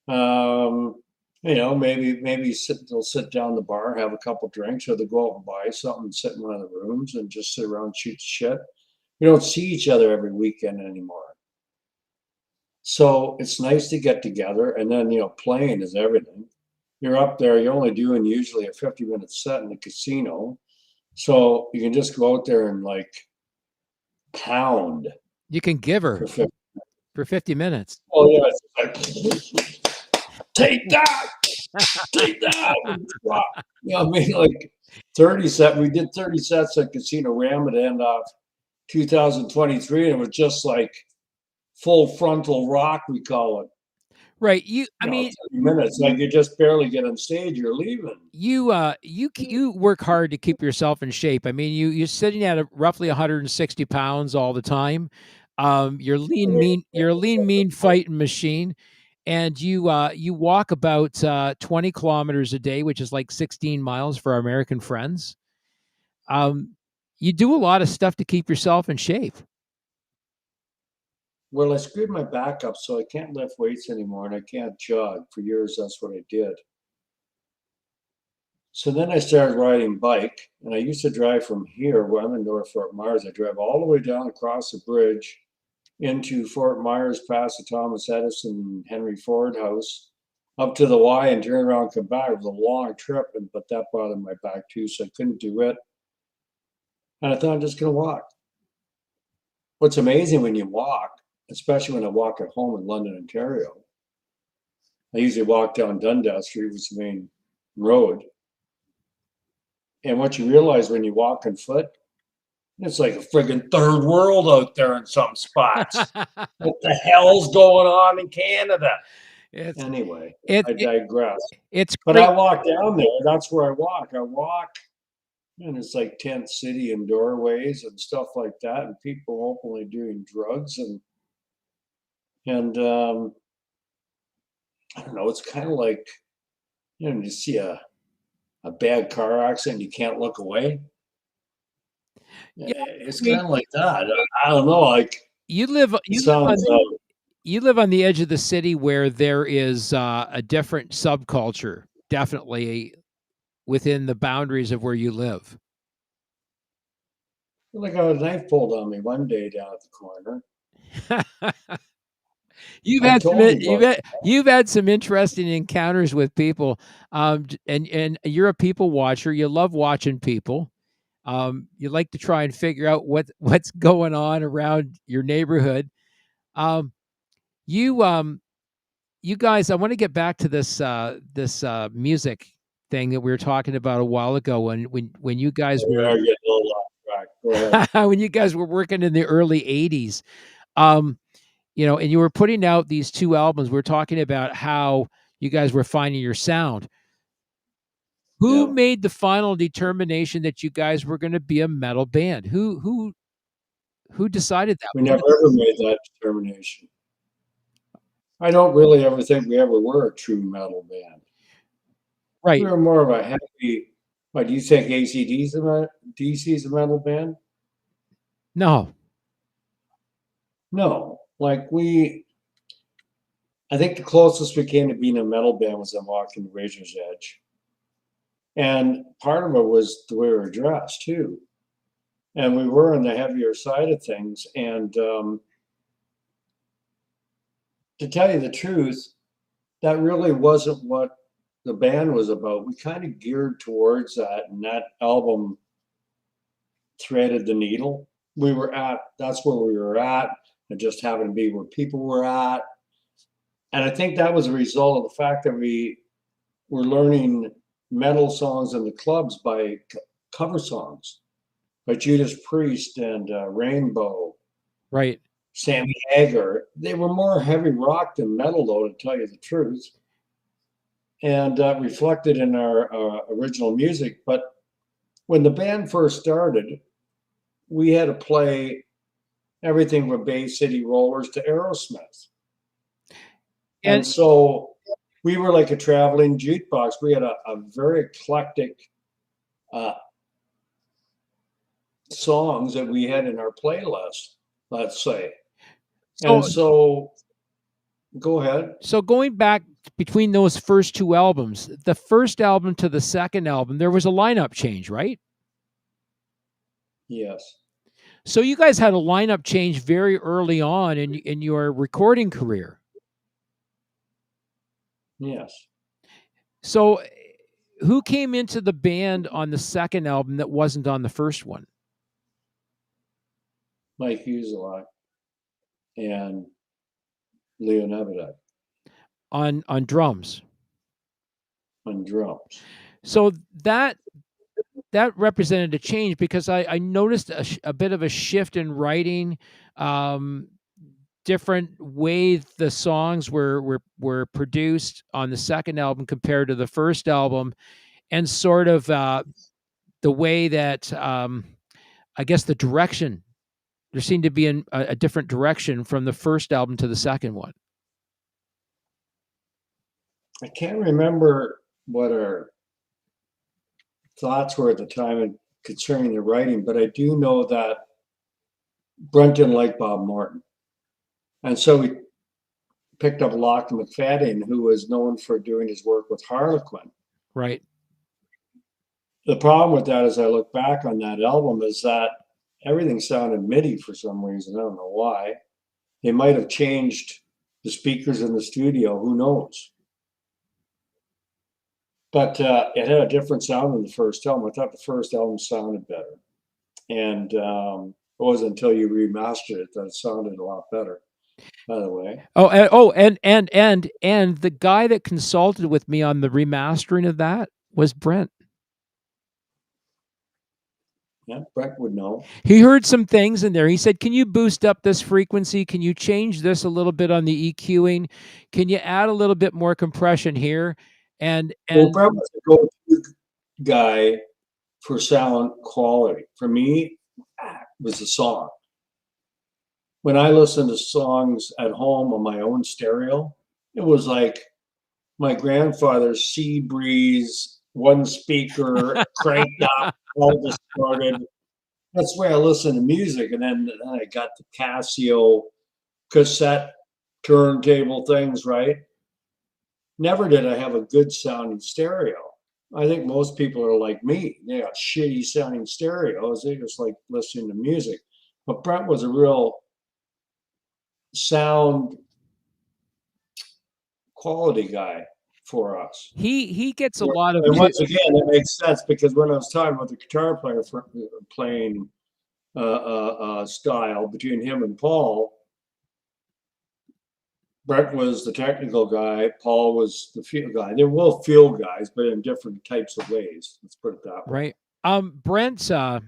Um, maybe they'll sit down in the bar, have a couple drinks, or they go out and buy something and sit in one of the rooms and just sit around and shoot shit. We don't see each other every weekend anymore. So it's nice to get together, and then playing is everything. You're up there, you're only doing usually a 50-minute set in the casino. So you can just go out there and like pound You can give her for 50. for 50 minutes. Oh yeah, it's like, take that, take that. Wow. I mean, like 30 set. We did 30 sets at Casino Ram at the end of 2023, and it was just like full frontal rock, we call it. Right. I mean, 30 minutes, like you just barely get on stage, you're leaving. you work hard to keep yourself in shape. I mean, you're sitting at roughly 160 pounds all the time. You're lean, mean. You're a lean, mean fighting machine, and you walk about 20 kilometers a day, which is like 16 miles for our American friends. You do a lot of stuff to keep yourself in shape. Well, I screwed my back up, so I can't lift weights anymore, and I can't jog. For years, that's what I did. So then I started riding bike, and I used to drive from here, where I'm in North Fort Myers. I drive all the way down across the bridge into Fort Myers, past the Thomas Edison Henry Ford house, up to the Y, and turn around and come back. It was a long trip, but that bothered my back too, so I couldn't do it. And I thought I'm just going to walk. What's amazing when you walk, especially when I walk at home in London, Ontario, I usually walk down Dundas Street, which is the main road. And what you realize when you walk on foot, it's like a friggin' third world out there in some spots. What the hell's going on in Canada? Anyway, I digress. But great. I walk down there. That's where I walk. And it's like tent city and doorways and stuff like that, and people openly doing drugs and I don't know. It's kind of like you see a bad car accident, you can't look away. Yeah, It's I mean, kind of like that. I don't know. Like you live it sounds. you live on the edge of the city where there is a different subculture, definitely within the boundaries of where you live. Like a knife pulled on me one day down at the corner. You've I had some told you about that. you've had some interesting encounters with people, and you're a people watcher. You love watching people. You like to try and figure out what's going on around your neighborhood. Um, you you guys, I want to get back to this music thing that we were talking about a while ago when you guys We were are getting a little off track. Go ahead. when you guys were working in the early 80s. Um, and you were putting out these two albums. We're talking about how you guys were finding your sound. Who Yeah. made the final determination that you guys were going to be a metal band? Who decided that? We never ever made that determination. I don't really ever think we ever were a true metal band. We Right. were more of a heavy. What do you think? DC's a metal band? No. No. I think the closest we came to being a metal band was in Walking the Razor's Edge. And part of it was the way we were dressed too. And we were on the heavier side of things. And to tell you the truth, that really wasn't what the band was about. We kind of geared towards that, and that album threaded the needle. That's where we were at. It just happened to be where people were at. And I think that was a result of the fact that we were learning metal songs in the clubs by cover songs by Judas Priest and Rainbow, Right. Sammy Hagar. They were more heavy rock than metal, though, to tell you the truth, and reflected in our original music. But when the band first started, we had to play everything from Bay City Rollers to Aerosmith. And And so we were like a traveling jukebox. We had a very eclectic uh, songs that we had in our playlist, let's say. And so so, go ahead. so going back between those first two albums, the first album to the second album, there was a lineup change, right? Yes. So you guys had a lineup change very early on in your recording career. Yes. So who came into the band on the second album that wasn't on the first one? Mike Hughes a lot and Leo Nevedek On drums. on drums. So that represented a change because I noticed a bit of a shift in writing, um, different way the songs were produced on the second album compared to the first album, and sort of the way that I guess the direction there seemed to be a different direction from the first album to the second one. I can't remember what our thoughts were at the time concerning the writing, but I do know that Brent didn't like Bob Morton. And so we picked up Lachlan McFadden, who was known for doing his work with Harlequin. Right. The problem with that, as I look back on that album, is that everything sounded MIDI for some reason. I don't know why. They might have changed the speakers in the studio. Who knows? But it had a different sound than the first album. I thought the first album sounded better. And it wasn't until you remastered it that it sounded a lot better, by the way. And the guy that consulted with me on the remastering of that was Brent. Yeah, Brett would know. He heard some things in there. He said, "Can you boost up this frequency? Can you change this a little bit on the EQing? Can you add a little bit more compression here?" Well, And Brett was a go-to guy for sound quality. For me, it was the song. When I listened to songs at home on my own stereo, it was like my grandfather's Sea Breeze, one speaker, cranked up, all distorted. That's the way I listen to music. And then I got the Casio cassette turntable things, right? Never did I have a good sounding stereo. I think most people are like me. They got shitty sounding stereos. They just like listening to music. But Brent was a real sound quality guy for us. he gets a lot of And once again, it makes sense because when I was talking about the guitar player for playing style between him and Paul, Brent was the technical guy. Paul was the field guy. They were both field guys, but in different types of ways. Let's put it that way. right.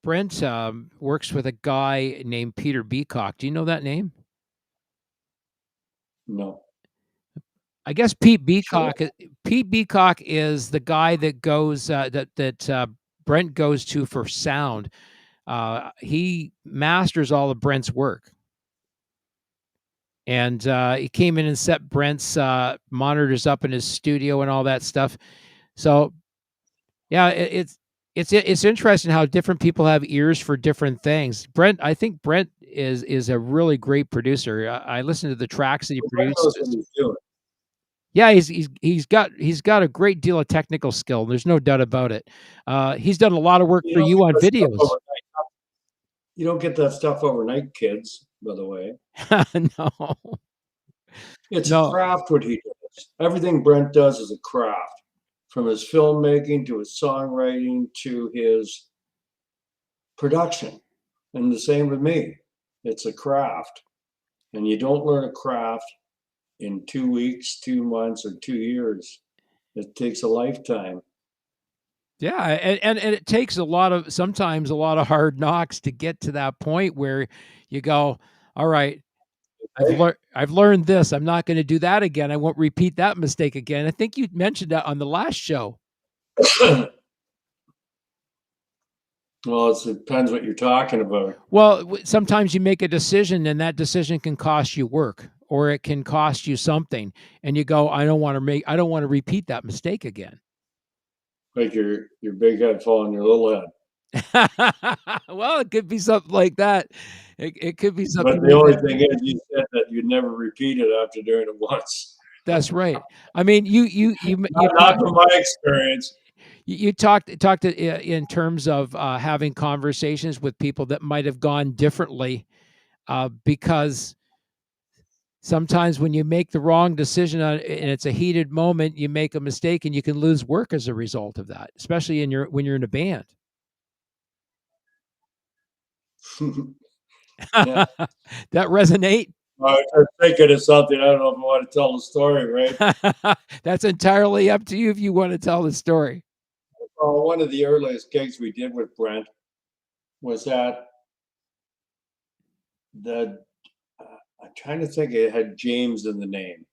Brent works with a guy named Peter Beacock. Do you know that name? No. I guess Pete Sure. Beacock. Pete Beacock is the guy that goes that Brent goes to for sound. He masters all of Brent's work, and he came in and set Brent's monitors up in his studio and all that stuff. So yeah, it's interesting how different people have ears for different things. I think Brent is a really great producer. I listened to the tracks that he Brent knows what produced. he's doing. Yeah, he's got a great deal of technical skill. There's no doubt about it. He's done a lot of work You for don't you get on that stuff videos. overnight. You don't get that stuff overnight, kids, by the way. No, It's a no, craft what he does. Everything Brent does is a craft, from his filmmaking to his songwriting to his production. And the same with me. It's a craft. And you don't learn a craft in 2 weeks, 2 months, or 2 years. It takes a lifetime. Yeah, and it takes sometimes a lot of hard knocks to get to that point where you go, all right, I've learned this. I'm not going to do that again. I won't repeat that mistake again. I think you mentioned that on the last show. Well, it depends what you're talking about. Well, sometimes you make a decision and that decision can cost you work or it can cost you something and you go, I don't want to repeat that mistake again. Like your big head falling your little head. Well, it could be something like that. It could be something But the like only that. thing is, you said that you'd never repeat it after doing it once. That's right. I mean, Not from my experience. you talked in terms of having conversations with people that might have gone differently, because sometimes when you make the wrong decision and it's a heated moment, you make a mistake and you can lose work as a result of that, especially when you're in a band. Yeah. That resonate? I was thinking of something. I don't know if I want to tell the story, right? That's entirely up to you if you want to tell the story. One of the earliest gigs we did with Brent was at I'm trying to think, it had James in the name.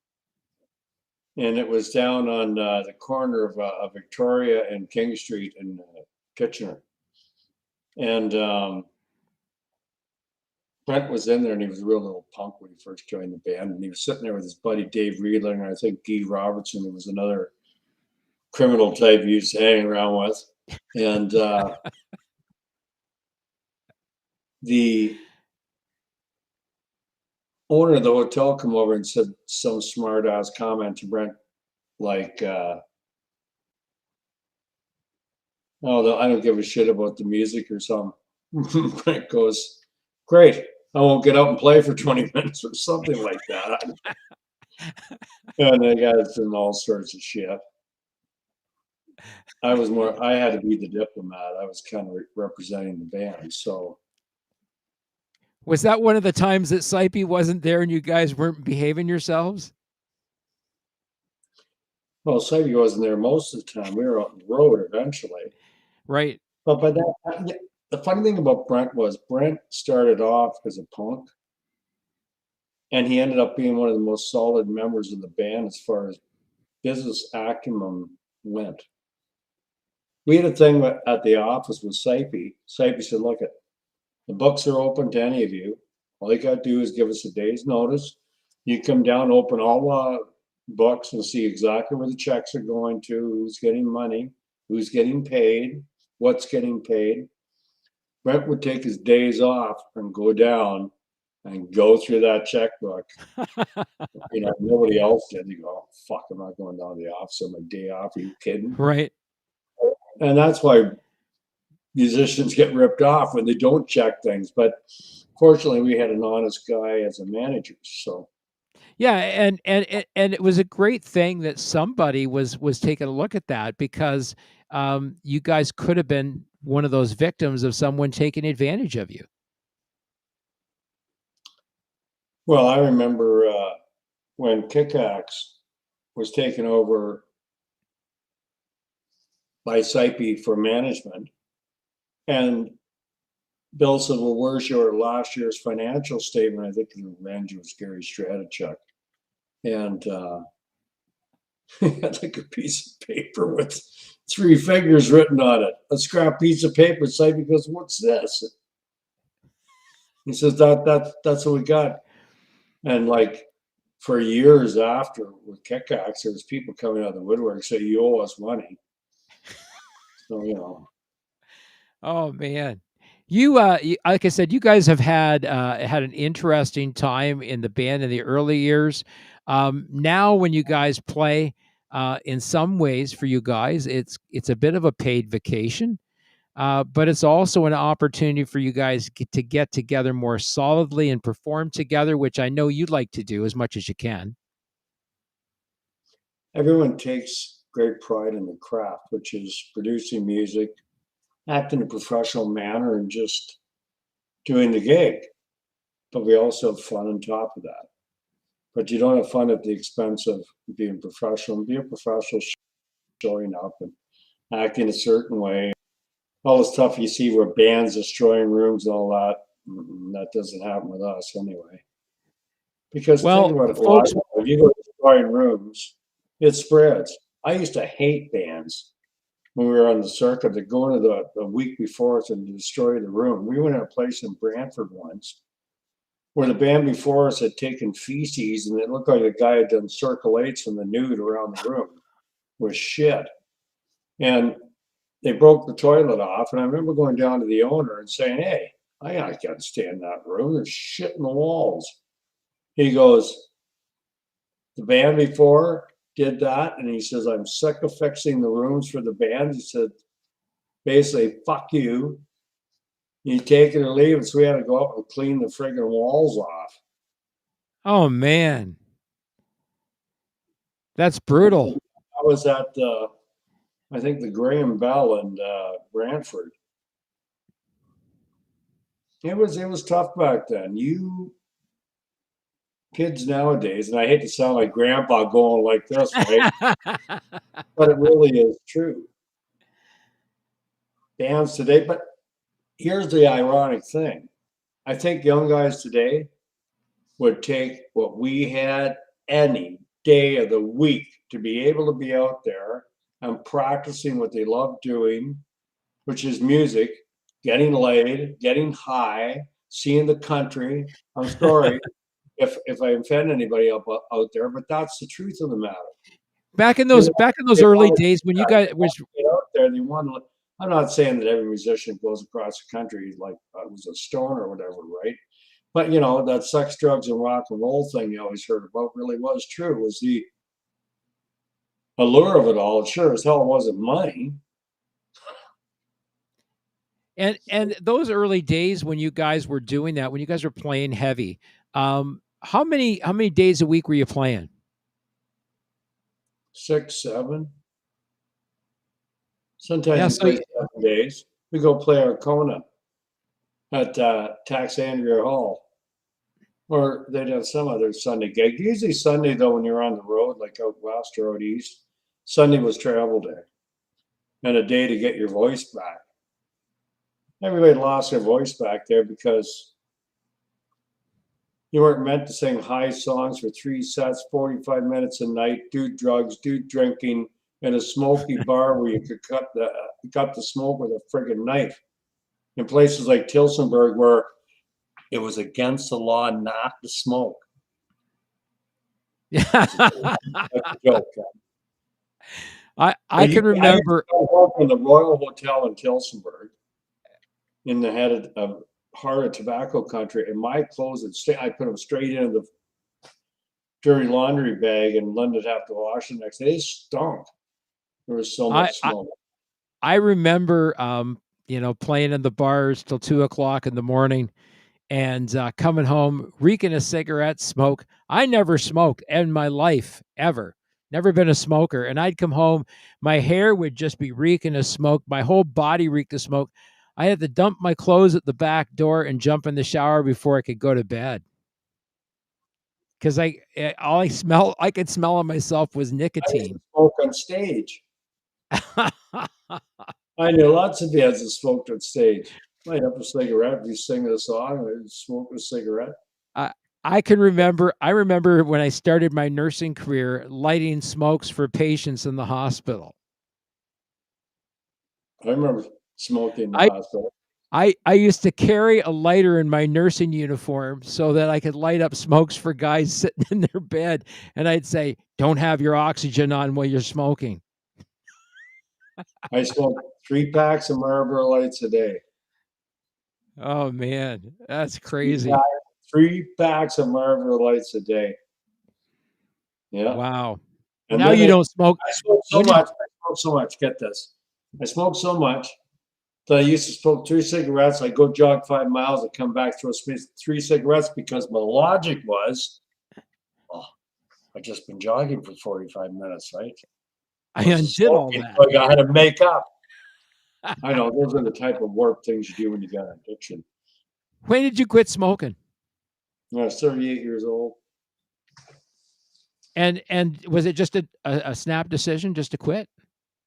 And it was down on the corner of Victoria and King Street in Kitchener. And Brent was in there, and he was a real little punk when he first joined the band. And he was sitting there with his buddy Dave Riedler, and I think Guy Robertson, who was another criminal type he used to hang around with. And the owner of the hotel come over and said some smart ass comment to Brent, like, "Oh, I don't give a shit about the music," or something. Brent goes, "Great, I won't get out and play for 20 minutes," or something like that. And they got us in all sorts of shit. I had to be the diplomat. I was kind of representing the band. So, Was that one of the times that Sipey wasn't there and you guys weren't behaving yourselves? well, Sadie wasn't there most of the time. We were on the road eventually. Right. But by that time, the funny thing about Brent was Brent started off as a punk, and he ended up being one of the most solid members of the band as far as business acumen went. We had a thing at the office with Sipey. Sipey said, "Look, the books are open to any of you. All you got to do is give us a day's notice. You come down, open all the books, and see exactly where the checks are going to, who's getting money, who's getting paid, what's getting paid." Brent would take his days off and go down and go through that checkbook. Nobody else did. They go, "Oh, fuck, I'm not going down to the office on my day off. Are you kidding?" Right. And that's why musicians get ripped off when they don't check things. But fortunately, we had an honest guy as a manager. So Yeah, and it was a great thing that somebody was taking a look at that because you guys could have been one of those victims of someone taking advantage of you. well, I remember when Kickaxe was taken over by Sipey for management, and Bill said, "Well, where's your last year's financial statement?" I think the manager was Gary Stratichuk. And he had like a piece of paper with 3 figures written on it, a scrap piece of paper. Sipey goes, "What's this?" He says, that's what we got. And like for years after with Kickaxe, there was people coming out of the woodwork say, "You owe us money." So. Oh man. Like I said, you guys have had an interesting time in the band in the early years. Now, when you guys play, in some ways for you guys, it's a bit of a paid vacation, but it's also an opportunity for you guys to get together more solidly and perform together, which I know you'd like to do as much as you can. Everyone takes great pride in the craft, which is producing music, acting in a professional manner, and just doing the gig. But we also have fun on top of that. but you don't have fun at the expense of being professional. Be a professional, showing up and acting a certain way. All the stuff you see where bands destroying rooms and all that, that doesn't happen with us anyway. Because think Well, about it, folks, if you go destroying rooms, it spreads. I used to hate bands when we were on the circuit to go into the week before us and destroy the room. We went to a place in Brantford once where the band before us had taken feces and it looked like a guy had done circle eights from the nude around the room. It was shit. And they broke the toilet off. And I remember going down to the owner and saying, hey, I can't stay in that room. There's shit in the walls. He goes, the band before did that. And he says, I'm sick of fixing the rooms for the band. He said, basically, fuck you. You take it or leave it. So we had to go out and clean the friggin' walls off. oh man, that's brutal. I was at, I think, the Graham Bell in Brantford. It was tough back then. You kids nowadays, and I hate to sound like grandpa going like this, right? But it really is true. Bands today, but here's the ironic thing. I think young guys today would take what we had any day of the week to be able to be out there and practicing what they love doing, which is music, getting laid, getting high, seeing the country. I'm sorry if I offend anybody out there, but that's the truth of the matter. Back in those early days when you guys was get out there, they want to. I'm not saying that every musician goes across the country like it was a stone or whatever, right? But you know that sex, drugs, and rock and roll thing you always heard about really was true. Was the allure of it all? It sure as hell wasn't money. and those early days when you guys were doing that, when you guys were playing heavy, how many days a week were you playing? 6, 7. Sometimes Yeah, you so play 7 days. We go play Arcona at Taxandria Hall. Or they'd have some other Sunday gig. Usually Sunday, though, when you're on the road, like out west or out east, Sunday was travel day and a day to get your voice back. Everybody lost their voice back there because you weren't meant to sing high songs for 3 sets, 45 minutes a night, do drugs, do drinking in a smoky bar where you could cut the smoke with a friggin' knife. In places like Tilsonburg where it was against the law not to smoke. That's a joke. I can remember. I used to come from the Royal Hotel in Tilsonburg in the heart of tobacco country, and my clothes I put them straight into the dirty laundry bag, and Linda would have to wash them next day. They stunk. There was so much smoke. I remember, playing in the bars till 2:00 in the morning, and coming home reeking of cigarette smoke. I never smoked in my life ever. Never been a smoker. And I'd come home, my hair would just be reeking of smoke. My whole body reeked of smoke. I had to dump my clothes at the back door and jump in the shower before I could go to bed. Because I could smell on myself was I used nicotine. to smoke on stage. I knew lots of bands that smoked on stage. Light up a cigarette, you sing a song, and smoke a cigarette. I remember when I started my nursing career, lighting smokes for patients in the hospital. I remember smoking in the hospital. I used to carry a lighter in my nursing uniform so that I could light up smokes for guys sitting in their bed. And I'd say, don't have your oxygen on while you're smoking. I smoked 3 packs of Marlboro Lights a day. Oh, man, that's crazy. 3 packs of Marlboro Lights a day. Yeah. Wow. And now you don't smoke. I smoked so much. Get this. I smoked so much that I used to smoke 3 cigarettes. I'd go jog 5 miles and come back, throw 3 cigarettes because my logic was, I've just been jogging for 45 minutes, right? I undid all that. So I had to make up. I know those are the type of warped things you do when you got an addiction. When did you quit smoking? I was 38 years old. And was it just a snap decision just to quit?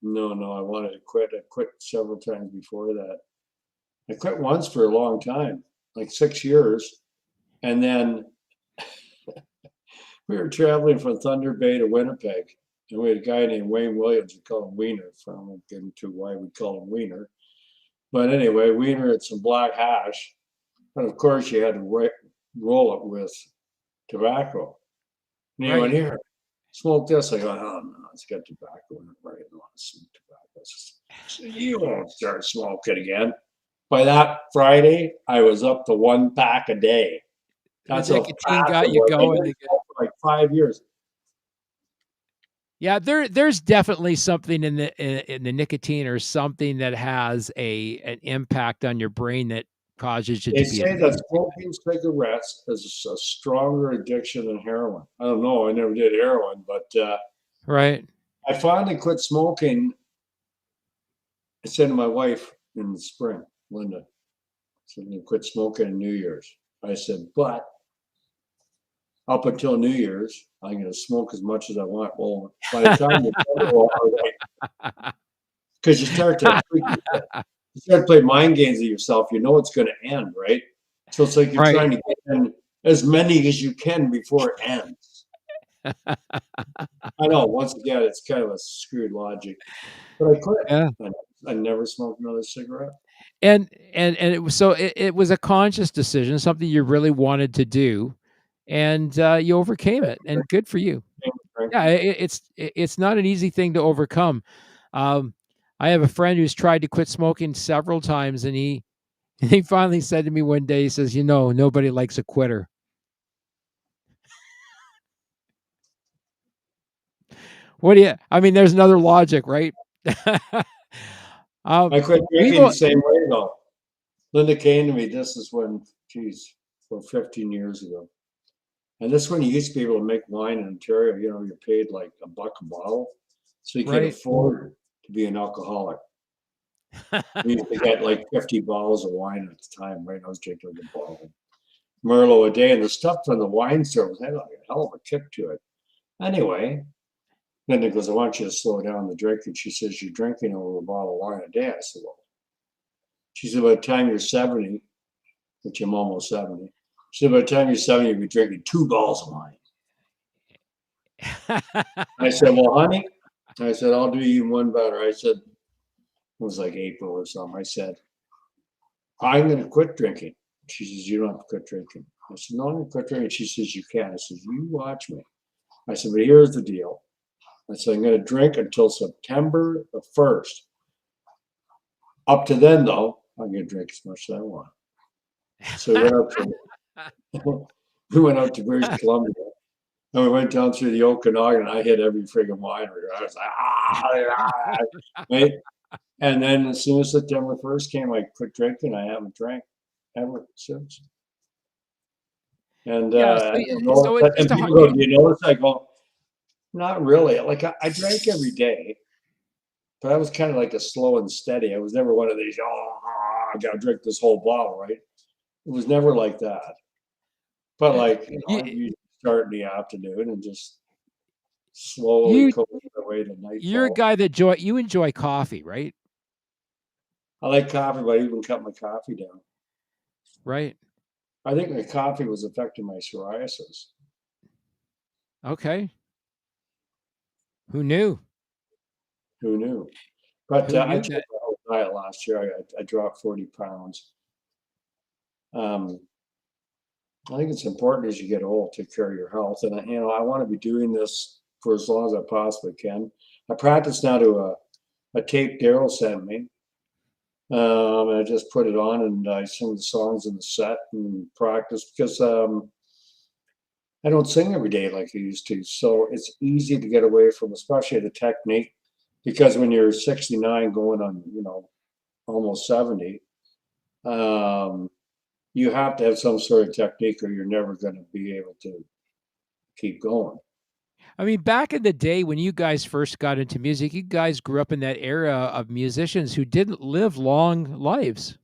No, no, I wanted to quit. I quit several times before that. I quit once for a long time, like 6 years. And then we were traveling from Thunder Bay to Winnipeg. And we had a guy named Wayne Williams. We call him Wiener. I won't get into why we call him Wiener. But anyway, Wiener had some black hash. But of course, you had to roll it with tobacco. And he went, Right. here, smoke this. I go, oh, no, it's got tobacco in it. I don't want to smoke tobacco. So you won't start smoking again. By that Friday, I was up to 1 pack a day. The That's how nicotine fast got it you was. I going did again. for like 5 years. Yeah, there's definitely something in the nicotine or something that has an impact on your brain that causes you They to be say that smoking cigarettes is a stronger addiction than heroin. I don't know. I never did heroin, but right. I finally quit smoking. I said to my wife in the spring, Linda, I said, I'm going to quit smoking on New Year's. I said, but up until New Year's, I'm going to smoke as much as I want. Well, by the time because you start to play mind games with yourself, you know it's going to end, right? So it's like you're Right. trying to get in as many as you can before it ends. I know. Once again, it's kind of a screwed logic, but I quit. Yeah. I never smoked another cigarette. And it was so it was a conscious decision, something you really wanted to do, and you overcame it, and good for you. Yeah, it's not an easy thing to overcome. Um, I have a friend who's tried to quit smoking several times, and he finally said to me one day, he says, "You know, nobody likes a quitter." What do you? I mean, there's another logic, right? I quit We've drinking the same way though. Linda came to me. This is when, geez, well, 15 years ago. And this is when you used to be able to make wine in Ontario. You know, you're paid like $1 a bottle, so you could right. afford to be an alcoholic. We used to get like 50 bottles of wine at the time. Right, I was drinking like a bottle of Merlot a day, and the stuff from the wine store was had like a hell of a kick to it. Anyway, Linda goes, "I want you to slow down the drinking." She says, "You're drinking over a bottle of wine a day." I said, "Well," she said, "by the time you're 70, which I'm almost 70, she said, by the time you're 70, you'll be drinking 2 bottles of wine." I said, "Well, honey," I said, "I'll do you one better." I said, it was like April or something. I said, "I'm going to quit drinking." She says, "You don't have to quit drinking." I said, "No, I'm going to quit drinking." She says, "You can." I said, "You watch me." I said, "But here's the deal." I said, "I'm going to drink until September the 1st. Up to then, though, I'm going to drink as much as I want." So we went out to British Columbia, and we went down through the Okanagan, and I hit every friggin' winery. I was like, right? And then as soon as September 1st came, I quit drinking. I haven't drank ever since. And Yeah, I don't know. so it's And just a people go, "Do you notice?" I go, "Not really." Like I drank every day, but I was kind of like a slow and steady. I was never one of these, oh, I got to drink this whole bottle, right? It was never like that. But like, I you usually start in the afternoon and just slowly you cook my way to you're a nightfall. guy that you enjoy coffee, right? I like coffee, but I even cut my coffee down. Right. I think the coffee was affecting my psoriasis. Okay. Who knew? Who knew? But Who I knew changed that? my whole diet last year. I dropped 40 pounds. Um, I think it's important as you get old, take care of your health. And I want to be doing this for as long as I possibly can. I practice now to a tape Daryl sent me. And I just put it on and I sing the songs in the set and practice because I don't sing every day like I used to. So it's easy to get away from, especially the technique, because when you're 69 going on, almost 70, um, you have to have some sort of technique or you're never going to be able to keep going. I mean, back in the day when you guys first got into music, you guys grew up in that era of musicians who didn't live long lives.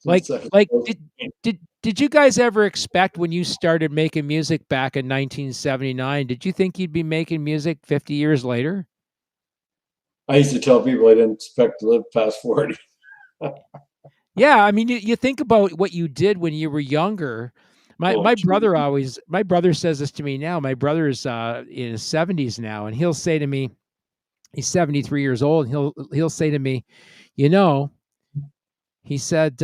Like, Since I like was did you guys ever expect when you started making music back in 1979? Did you think you'd be making music 50 years later? I used to tell people I didn't expect to live past 40. Yeah, I mean, you think about what you did when you were younger. Oh, gee. My brother says this to me now. My brother's in his 70s now, and he'll say to me, he's 73 years old, and he'll say to me, you know, he said,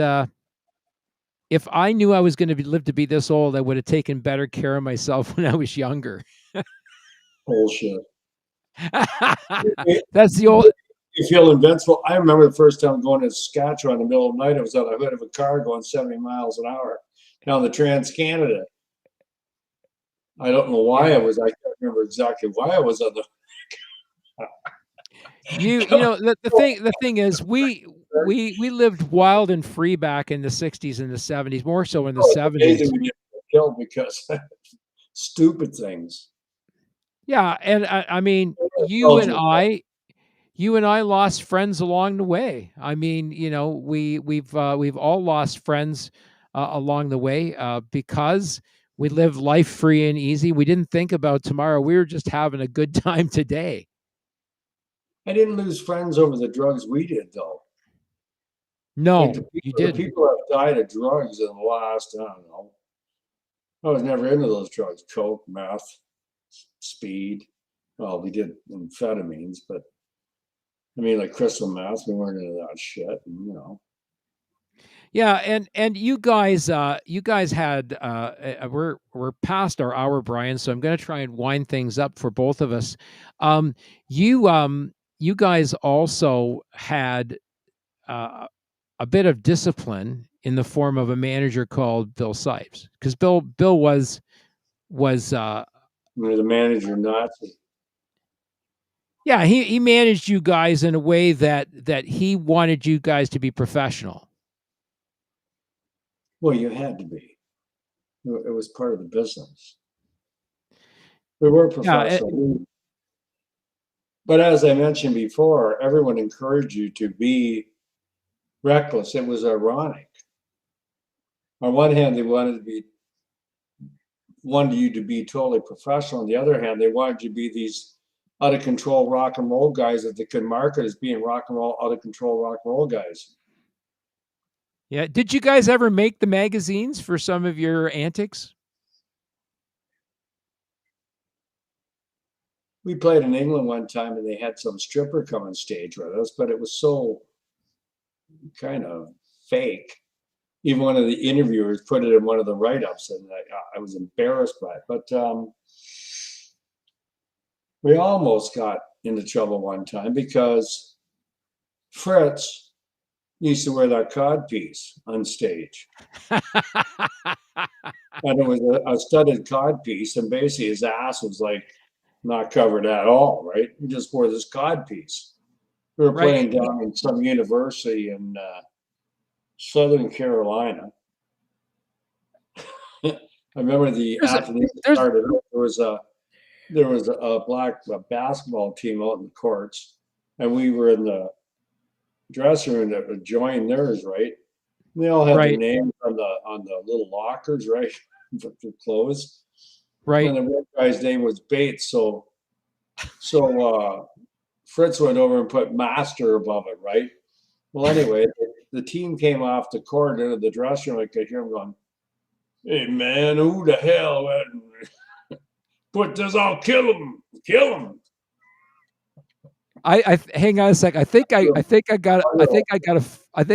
if I knew I was going to live to be this old, I would have taken better care of myself when I was younger. Bullshit. That's the old. You feel invincible. I remember the first time going to Saskatchewan in the middle of the night. I was on the hood of a car going 70 miles an hour down the Trans Canada. I don't know why Yeah. I was. I can't remember exactly why I was on the. The thing is we lived wild and free back in the 60s and the 70s, more so in the It's amazing 70s. when you get killed because stupid things. Yeah, and I mean, Told you. you and I lost friends along the way. I mean, we've all lost friends along the way because we lived life free and easy. We didn't think about tomorrow. We were just having a good time today. I didn't lose friends over the drugs we did though. Like No, you the didn't. people that died of drugs in the last, I don't know. I was never into those drugs, coke, meth, speed. Well, we did amphetamines, but I mean, like crystal meth, we weren't into that shit. And. Yeah, and you guys had we're past our hour, Brian. So I'm going to try and wind things up for both of us. Um, you guys also had uh, a bit of discipline in the form of a manager called Bill Sipes, because Bill was The manager Nazi. yeah, he managed you guys in a way that he wanted you guys to be professional. Well, you had to be. It was part of the business. We were Yeah, professional. But as I mentioned before, everyone encouraged you to be reckless. It was ironic. On one hand, they wanted you to be totally professional. On the other hand, they wanted you to be these out of control rock and roll guys that they could market as being rock and roll, out of control rock and roll guys. yeah. Did you guys ever make the magazines for some of your antics? We played in England one time and they had some stripper come on stage with us, but it was so kind of fake. Even one of the interviewers put it in one of the write-ups, and I was embarrassed by it. But we almost got into trouble one time because Fritz used to wear that codpiece on stage. And it was a studded codpiece, and basically his ass was like not covered at all, right? He just wore this codpiece. We were Right. playing down in some university in Southern Carolina. I remember the There's a, afternoon there's started. There was a black basketball team out in the courts, and we were in the dressing room that adjoined theirs, right? They all had their right, names on the little lockers, right, for their clothes. right. And the one guy's name was Bates, so Fritz went over and put Master above it, right? Well, anyway, the team came off the court into the dressing room. I could hear him going, "Hey man, who the hell put this? I'll kill him." I hang on a sec. I think I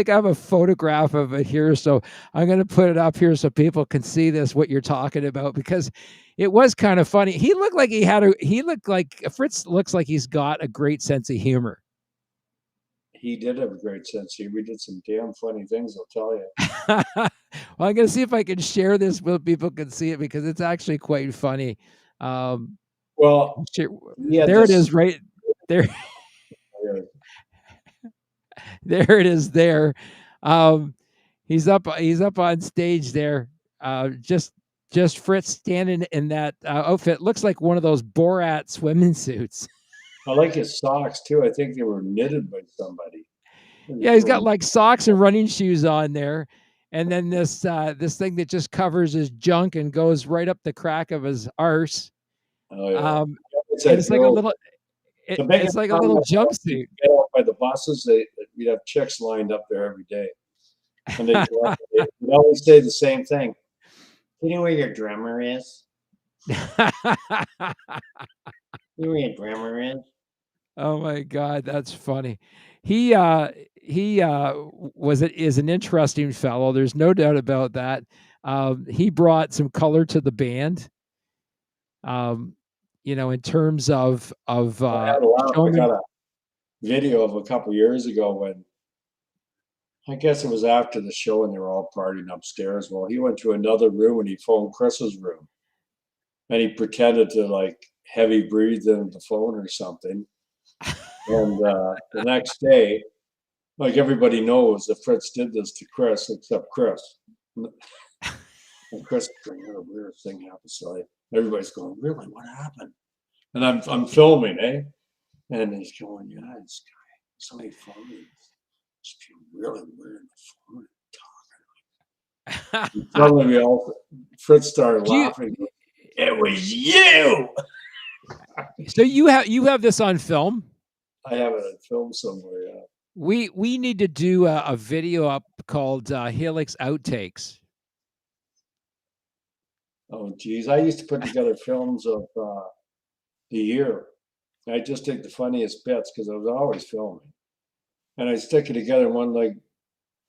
have a photograph of it here. So I'm going to put it up here so people can see this, what you're talking about, because it was kind of funny. He looked like Fritz looks like he's got a great sense of humor. He did have a great sense of humor. We did some damn funny things, I'll tell you. Well, I'm going to see if I can share this so people can see it because it's actually quite funny. Um, Well, he had there it this. is, right there. There it is. There, um, He's up on stage there. Just Fritz standing in that outfit. Looks like one of those Borat swimming suits. I like his socks too. I think they were knitted by somebody. Yeah, he's got like socks and running shoes on there. and then this thing that just covers his junk and goes right up the crack of his arse. Oh yeah. Um, It's and that it's like a girl. little, The biggest it's like a problem little I have is you jumpsuit. get out by the buses, we'd have chicks lined up there every day. And they'd always say the same thing. You know where your drummer is? You know where your drummer is? Oh my God, that's funny. He is an interesting fellow. There's no doubt about that. He brought some color to the band. Um, in terms of I had a laugh. I showman. got a video of a couple years ago when I guess it was after the show and they were all partying upstairs. Well, he went to another room and he phoned Chris's room and he pretended to like heavy breathe into the phone or something. And the next day, like everybody knows that Fritz did this to Chris, except Chris. And Chris going, "What a weird thing happened." So everybody's going, "Really? What happened?" And I'm filming, eh? And he's going, "Yeah, this guy, somebody phoned me. It's really weird on the phone talking." And suddenly we all Fritz started Do you, laughing. It was you. so you have this on film? I have it on film somewhere. Yeah. We need to do a video up called Helix Outtakes. Oh, geez. I used to put together films of the year. I just take the funniest bits because I was always filming. And I'd stick it together in one like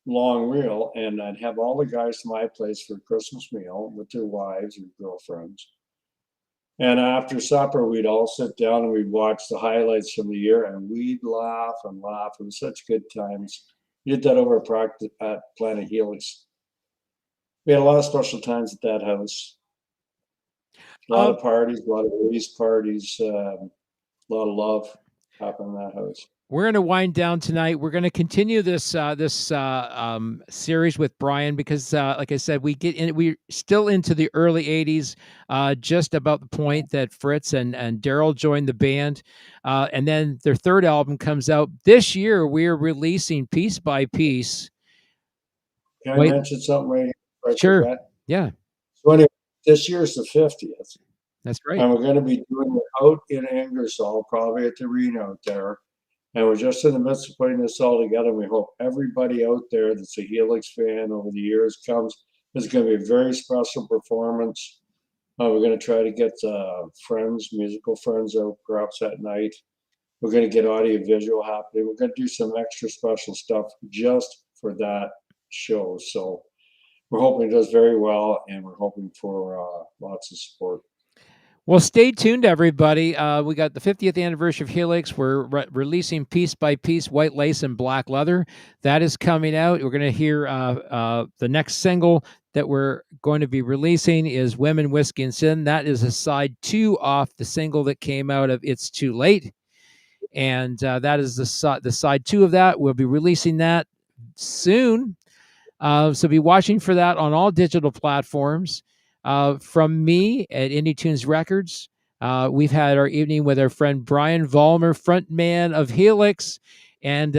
long reel, and I'd have all the guys to my place for a Christmas meal with their wives or girlfriends. And after supper, we'd all sit down and we'd watch the highlights from the year, and we'd laugh and laugh. It was such good times. We did that over at Planet Helix. We had a lot of special times at that house. A lot Um, of parties, a lot of release parties, a lot of love happened in that house. we're going to wind down tonight. We're going to continue this series with Brian because, like I said, we're still into the early '80s, just about the point that Fritz and Daryl joined the band, and then their third album comes out this year. We're releasing Piece by Piece. Can I Wait, mention something right here before I sure, forget? yeah, So anyway, this year's the 50th, that's right. and we're going to be doing it out in Ingersoll, probably at the arena out there. And we're just in the midst of putting this all together. We hope everybody out there that's a Helix fan over the years comes. It's going to be a very special performance. We're going to try to get friends, musical friends out perhaps at night. We're going to get audio visual happening. We're going to do some extra special stuff just for that show. So we're hoping it does very well, and we're hoping for lots of support. Well, stay tuned, everybody. We got the 50th anniversary of Helix. We're releasing Piece by Piece, White Lace and Black Leather. That is coming out. We're going to hear the next single that we're going to be releasing is Women, Whiskey, and Sin. That is a side 2 off the single that came out of It's Too Late. And that is the side 2 of that. We'll be releasing that soon. So be watching for that on all digital platforms. From me at Indie Tunes Records, we've had our evening with our friend Brian Vollmer, frontman of Helix, and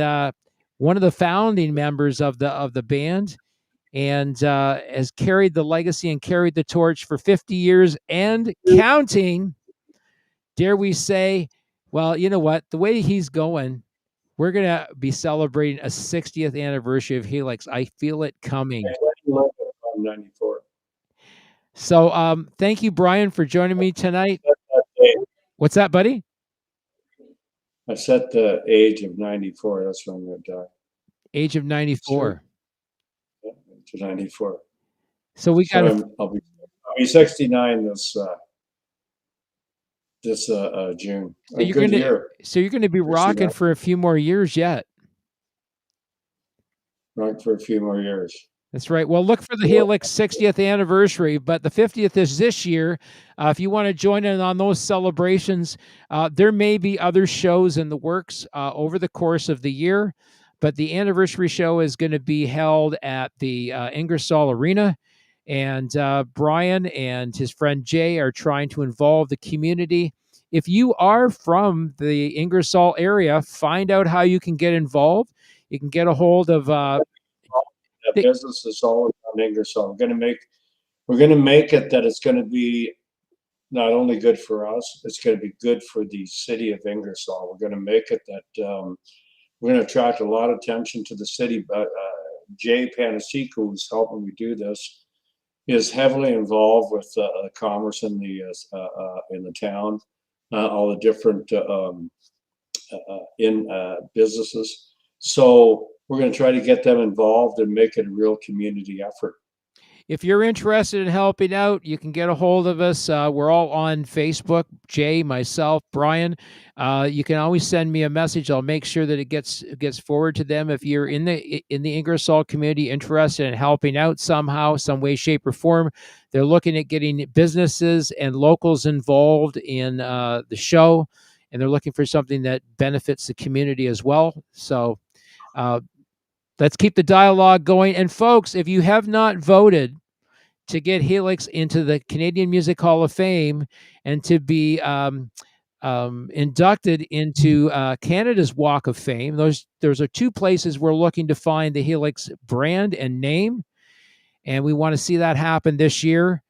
one of the founding members of the band, and has carried the legacy and carried the torch for 50 years and counting. Dare we say? Well, you know what? The way he's going, we're going to be celebrating a 60th anniversary of Helix. I feel it coming. 94. So thank you, Brian, for joining me tonight. What's that, buddy? I set the age of 94. That's when I'm going to die. Age of 94. Yeah, to 94. So we got I'll be 69 this June. so you're going to be rocking for a few more years yet. Rock for a few more years. That's right. Well, look for the Helix 60th anniversary, but the 50th is this year. If you want to join in on those celebrations, there may be other shows in the works over the course of the year, but the anniversary show is going to be held at the Ingersoll Arena, and Brian and his friend Jay are trying to involve the community. If you are from the Ingersoll area, find out how you can get involved. You can get a hold of businesses all around Ingersoll. We're gonna make it that it's gonna be not only good for us, it's gonna be good for the city of Ingersoll. We're gonna make it that we're gonna attract a lot of attention to the city. But Jay Panasico, who's helping me do this, is heavily involved with commerce in the town, all the different businesses. So we're going to try to get them involved and make it a real community effort. If you're interested in helping out, you can get a hold of us. We're all on Facebook, Jay, myself, Brian. You can always send me a message. I'll make sure that it gets forward to them. If you're in the Ingersoll community interested in helping out somehow, some way, shape, or form, they're looking at getting businesses and locals involved in the show, and they're looking for something that benefits the community as well. So let's keep the dialogue going. And folks, if you have not voted to get Helix into the Canadian Music Hall of Fame and to be inducted into Canada's Walk of Fame, those are two places we're looking to find the Helix brand and name, and we want to see that happen this year.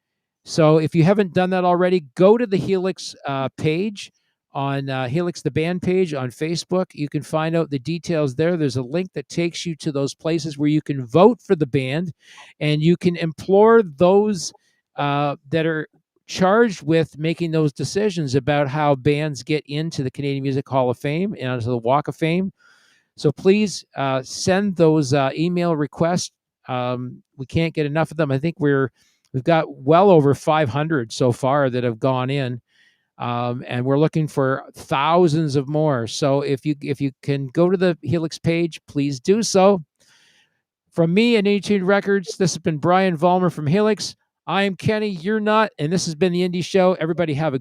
So if you haven't done that already, go to the Helix page on Helix the band page on Facebook. You can find out the details there. There's a link that takes you to those places where you can vote for the band, and you can implore those that are charged with making those decisions about how bands get into the Canadian Music Hall of Fame and onto the Walk of Fame. So please send those email requests. We can't get enough of them. I think we've got well over 500 so far that have gone in. And we're looking for thousands of more. So if you can go to the Helix page, please do so. From me and 82 Records, this has been Brian Vollmer from Helix. I am Kenny, you're not, and this has been the Indie Show. Everybody have a